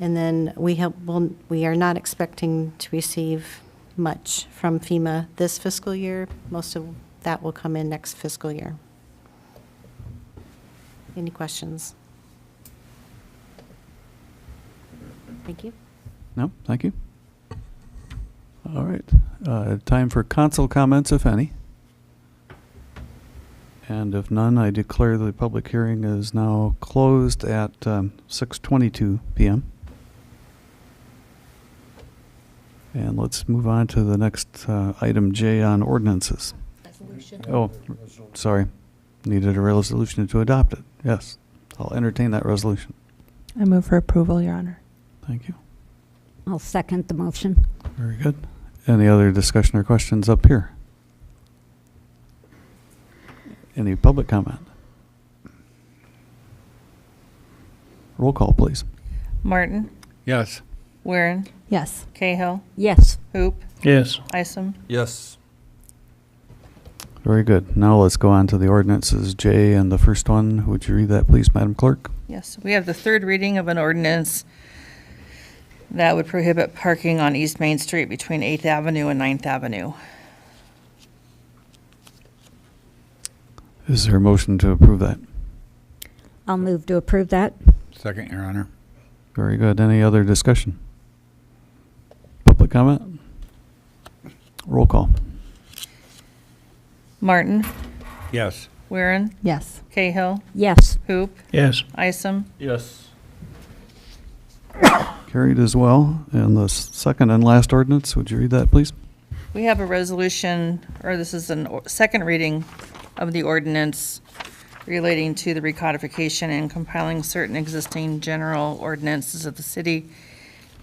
And then we are not expecting to receive much from FEMA this fiscal year. Most of that will come in next fiscal year. Any questions? Thank you. No, thank you. All right. Time for council comments, if any. And if none, I declare the public hearing is now closed at 6:22 p.m. And let's move on to the next item J on ordinances. Resolution. Oh, sorry. Needed a resolution to adopt it. Yes. I'll entertain that resolution. I move for approval, Your Honor. Thank you. I'll second the motion. Very good. Any other discussion or questions up here? Any public comment? Roll call, please. Martin, Yes. Weirin, Yes. Cahill, Yes. Hoop, Yes. Isom. Yes. Very good. Now let's go on to the ordinances. J, and the first one, would you read that, please, Madam Clerk? Yes, we have the third reading of an ordinance that would prohibit parking on East Main Street between 8th Avenue and 9th Avenue. Is there a motion to approve that? I'll move to approve that. Second, Your Honor. Very good. Any other discussion? Public comment? Roll call. Martin, Yes. Weirin, Yes. Cahill, Yes. Hoop, Yes. Isom. Yes. Carried as well. And the second and last ordinance, would you read that, please? We have a resolution, or this is a second reading of the ordinance relating to the recodification and compiling certain existing general ordinances of the city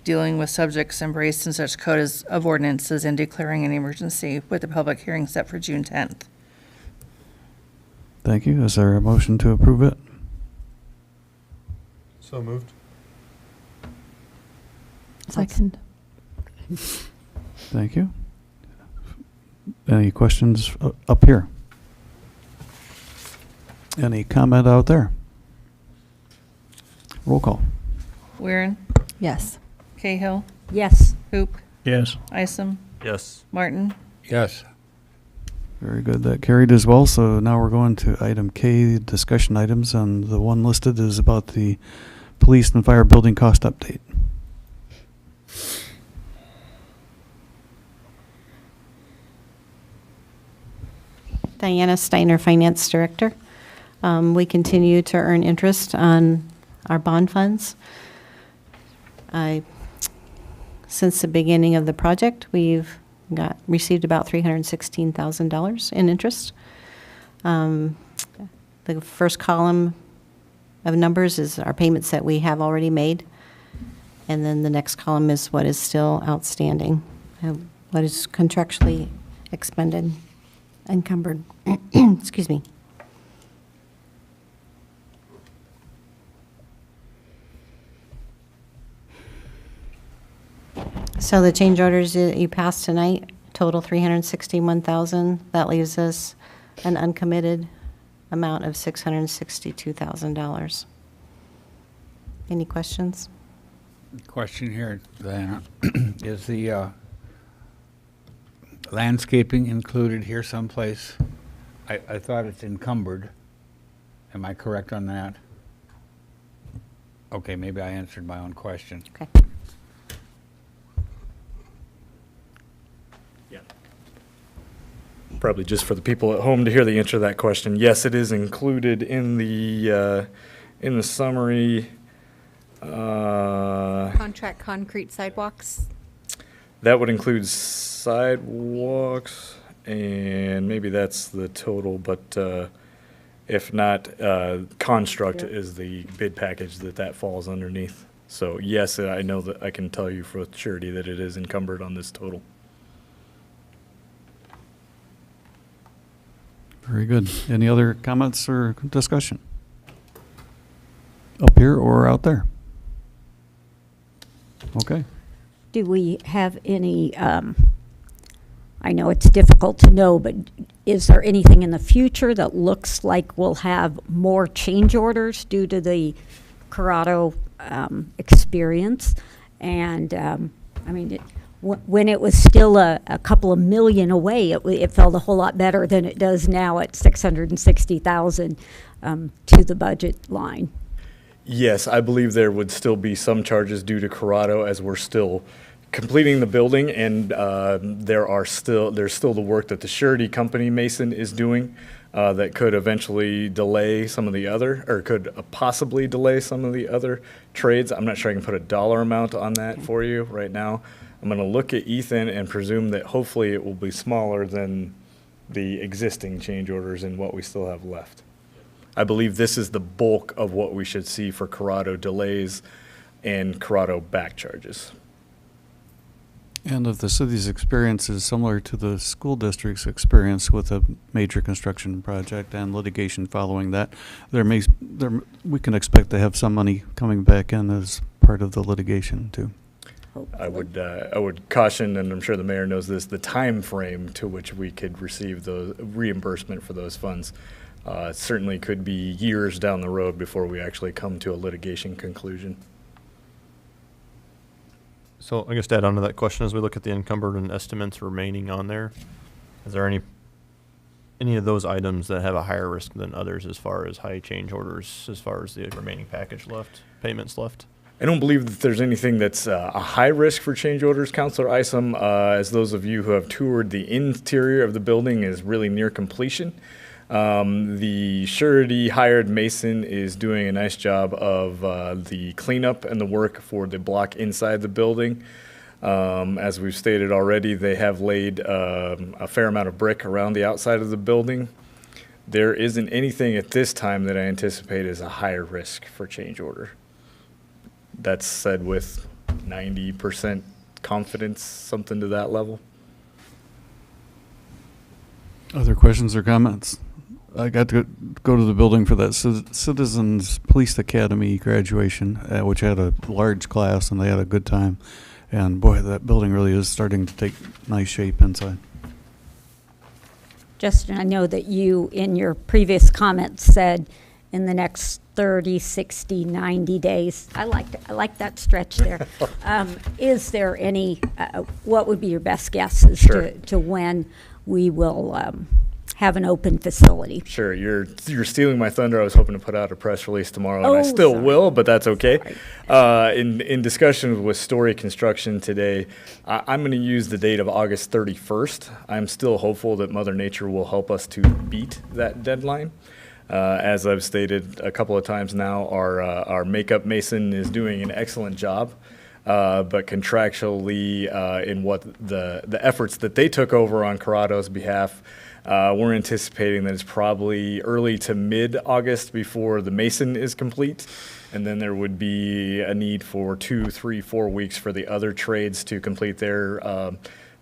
dealing with subjects embraced in such code as of ordinances and declaring an emergency with a public hearing set for June 10th. Thank you. Is there a motion to approve it? So moved. Second. Thank you. Any questions up here? Any comment out there? Roll call. Weirin, Yes. Cahill, Yes. Hoop, Yes. Isom, Yes. Martin. Yes. Very good. That carried as well. So now we're going to item K, discussion items, and the one listed is about the police and fire building cost update. Diana Steiner, Finance Director. We continue to earn interest on our bond funds. Since the beginning of the project, we've received about $316,000 in interest. The first column of numbers is our payments that we have already made, and then the next column is what is still outstanding, what is contractually expended, encumbered. Excuse me. So the change orders that you passed tonight total $361,000. That leaves us an uncommitted amount of $662,000. Any questions? Question here, Diana. Is the landscaping included here someplace? I thought it's encumbered. Am I correct on that? Okay, maybe I answered my own question. Okay. Yeah. Probably just for the people at home to hear the answer to that question. Yes, it is included in the summary. Contract concrete sidewalks. That would include sidewalks, and maybe that's the total, but if not, construct is the bid package that falls underneath. So yes, I know that I can tell you for surety that it is encumbered on this total. Very good. Any other comments or discussion? Up here or out there? Okay. Do we have any, I know it's difficult to know, but is there anything in the future that looks like we'll have more change orders due to the Corrado experience? And, I mean, when it was still a couple of million away, it felt a whole lot better than it does now at 660,000 to the budget line. Yes, I believe there would still be some charges due to Corrado as we're still completing the building, and there's still the work that the surety company Mason is doing that could eventually delay some of the other, or could possibly delay some of the other trades. I'm not sure I can put a dollar amount on that for you right now. I'm going to look at Ethan and presume that hopefully it will be smaller than the existing change orders and what we still have left. I believe this is the bulk of what we should see for Corrado delays and Corrado back charges. And if the city's experience is similar to the school district's experience with a major construction project and litigation following that, we can expect to have some money coming back in as part of the litigation too. I would caution, and I'm sure the mayor knows this, the time frame to which we could receive the reimbursement for those funds. Certainly could be years down the road before we actually come to a litigation conclusion. So I guess to add on to that question, as we look at the encumbered and estimates remaining on there, is there any of those items that have a higher risk than others as far as high change orders, as far as the remaining payments left? I don't believe that there's anything that's a high risk for change orders, Councilor Isom. As those of you who have toured, the interior of the building is really near completion. The surety hired Mason is doing a nice job of the cleanup and the work for the block inside the building. As we've stated already, they have laid a fair amount of brick around the outside of the building. There isn't anything at this time that I anticipate is a higher risk for change order. That's said with 90% confidence, something to that level. Other questions or comments? I got to go to the building for that Citizens Police Academy graduation, which had a large class, and they had a good time. And boy, that building really is starting to take nice shape inside. Justin, I know that you, in your previous comments, said in the next 30, 60, 90 days. I like that stretch there. Is there any, what would be your best guess as to when we will have an open facility? Sure, you're stealing my thunder. I was hoping to put out a press release tomorrow, and I still will, but that's okay. In discussion with Story Construction today, I'm going to use the date of August 31st. I'm still hopeful that Mother Nature will help us to beat that deadline. As I've stated a couple of times now, our makeup mason is doing an excellent job, but contractually, in what the efforts that they took over on Corrado's behalf, we're anticipating that it's probably early to mid-August before the mason is complete, and then there would be a need for 2, 3, 4 weeks for the other trades to complete their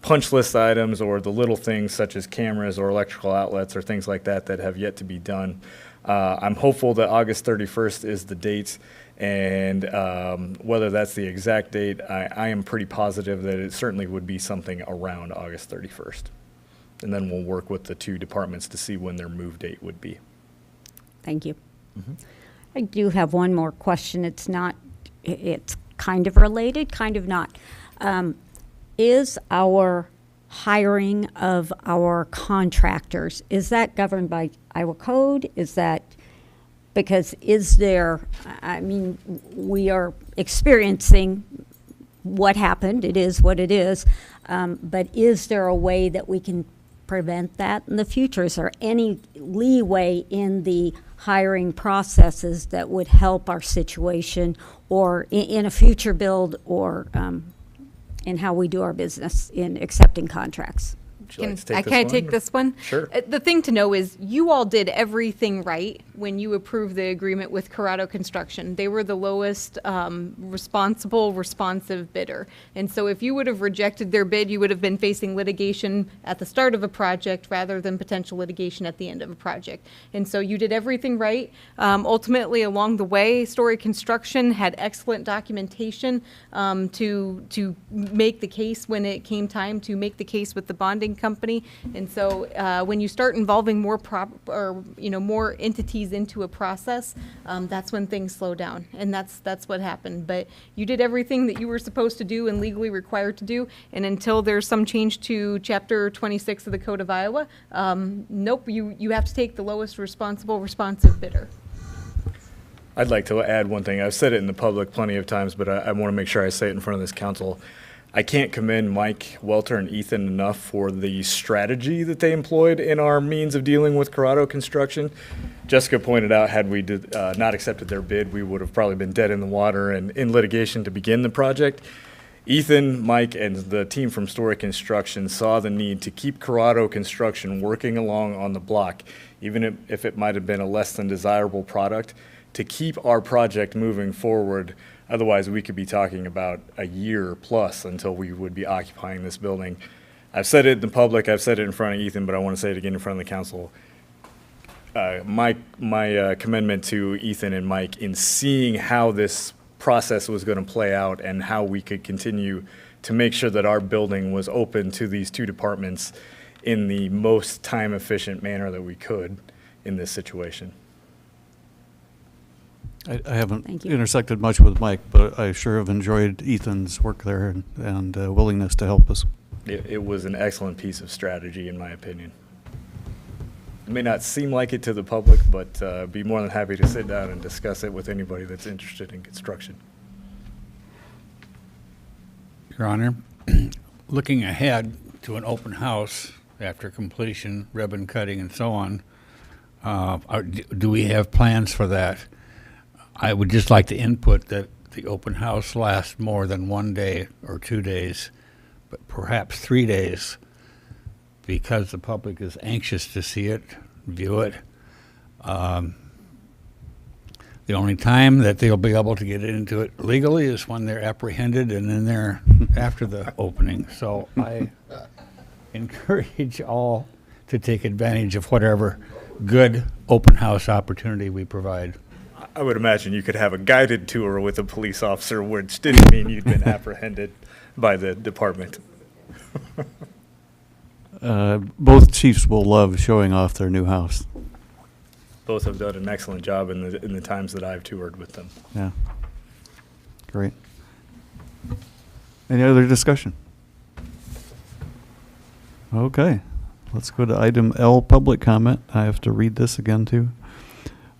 punch list items or the little things such as cameras or electrical outlets or things like that that have yet to be done. I'm hopeful that August 31st is the date, and whether that's the exact date, I am pretty positive that it certainly would be something around August 31st. And then we'll work with the two departments to see when their move date would be. Thank you. Mm-hmm. I do have one more question. It's kind of related, kind of not. Is our hiring of our contractors, is that governed by Iowa code? Is that Because is there, I mean, we are experiencing what happened, it is what it is, but is there a way that we can prevent that in the future? Is there any leeway in the hiring processes that would help our situation, or in a future build, or in how we do our business in accepting contracts? Would you like to take this Can I one? take this one? Sure. The thing to know is you all did everything right when you approved the agreement with Corrado Construction. They were the lowest responsive bidder. And so if you would have rejected their bid, you would have been facing litigation at the start of a project rather than potential litigation at the end of a project. And so you did everything right. Ultimately, along the way, Story Construction had excellent documentation to make the case when it came time to make the case with the bonding company. And so when you start involving more more entities into a process, that's when things slow down. And that's what happened. But you did everything that you were supposed to do and legally required to do. And until there's some change to Chapter 26 of the Code of Iowa, nope, you have to take the lowest responsive bidder. I'd like to add one thing. I've said it in the public plenty of times, but I want to make sure I say it in front of this council. I can't commend Mike Welter and Ethan enough for the strategy that they employed in our means of dealing with Corrado Construction. Jessica pointed out, had we not accepted their bid, we would have probably been dead in the water and in litigation to begin the project. Ethan, Mike, and the team from Story Construction saw the need to keep Corrado Construction working along on the block, even if it might have been a less than desirable product, to keep our project moving forward. Otherwise, we could be talking about a year plus until we would be occupying this building. I've said it in the public, I've said it in front of Ethan, but I want to say it again in front of the council. My commendment to Ethan and Mike in seeing how this process was going to play out and how we could continue to make sure that our building was open to these two departments in the most time-efficient manner that we could in this situation. I haven't Thank you. intersected much with Mike, but I sure have enjoyed Ethan's work there and willingness to help us. It was an excellent piece of strategy, in my opinion. It may not seem like it to the public, but be more than happy to sit down and discuss it with anybody that's interested in construction. Your Honor, looking ahead to an open house after completion, ribbon cutting and so on, do we have plans for that? I would just like to input that the open house lasts more than 1 day or 2 days, but perhaps 3 days, because the public is anxious to see it, view it. The only time that they'll be able to get into it legally is when they're apprehended and then they're after the opening. So I encourage all to take advantage of whatever good open house opportunity we provide. I would imagine you could have a guided tour with a police officer, which didn't mean you'd been apprehended by the department. Both chiefs will love showing off their new house. Both have done an excellent job in the times that I've toured with them. Yeah. Great. Any other discussion? Okay. Let's go to item L, public comment. I have to read this again, too.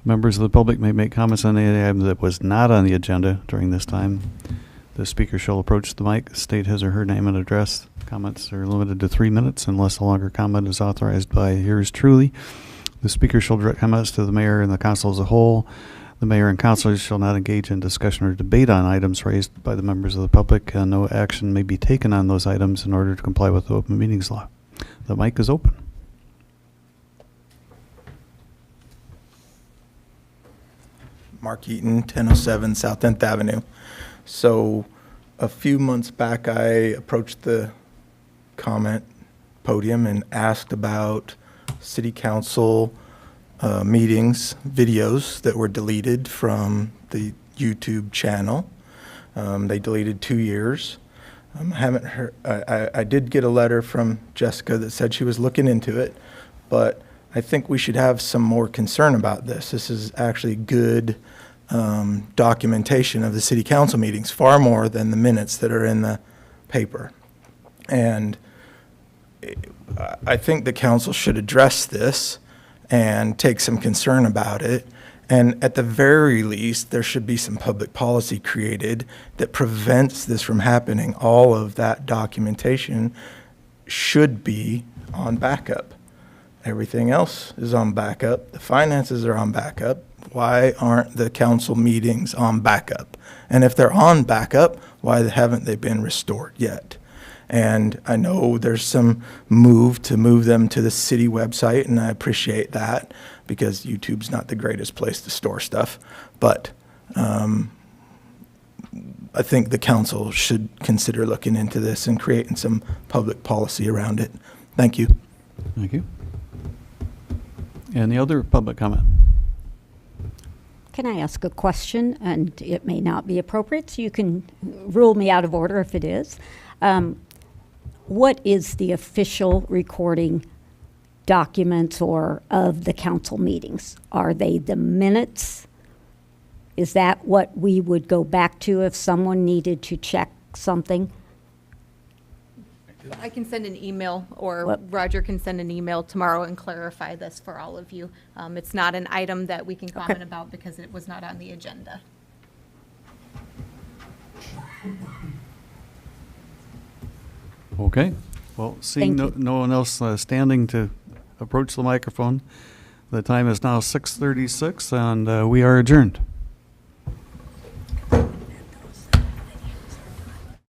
Members of the public may make comments on any item that was not on the agenda during this time. The speaker shall approach the mic, state his or her name and address. Comments are limited to 3 minutes unless a longer comment is authorized by yours truly. The speaker shall direct comments to the mayor and the council as a whole. The mayor and councilors shall not engage in discussion or debate on items raised by the members of the public. No action may be taken on those items in order to comply with the open meetings law. The mic is open. Mark Eaton, 1007 South 10th Avenue. So a few months back, I approached the comment podium and asked about city council meetings, videos that were deleted from the YouTube channel. They deleted 2 years. Haven't heard. I did get a letter from Jessica that said she was looking into it, but I think we should have some more concern about this. This is actually good documentation of the city council meetings, far more than the minutes that are in the paper. And I think the council should address this and take some concern about it And at the very least, there should be some public policy created that prevents this from happening. All of that documentation should be on backup. Everything else is on backup. The finances are on backup. Why aren't the council meetings on backup? And if they're on backup, why haven't they been restored yet? And I know there's some move to move them to the city website, and I appreciate that because YouTube's not the greatest place to store stuff. But I think the council should consider looking into this and creating some public policy around it. Thank you. Thank you. Any other public comment? Can I ask a question? And it may not be appropriate, so you can rule me out of order if it is. What is the official recording documents or of the council meetings? Are they the minutes? Is that what we would go back to if someone needed to check something? I can send an email, or What? Roger can send an email tomorrow and clarify this for all of you. It's not an item that we can comment about because it was not on the agenda. Okay. Well, seeing Thank no one else standing to approach the microphone, the time is now 6:36, and we are adjourned.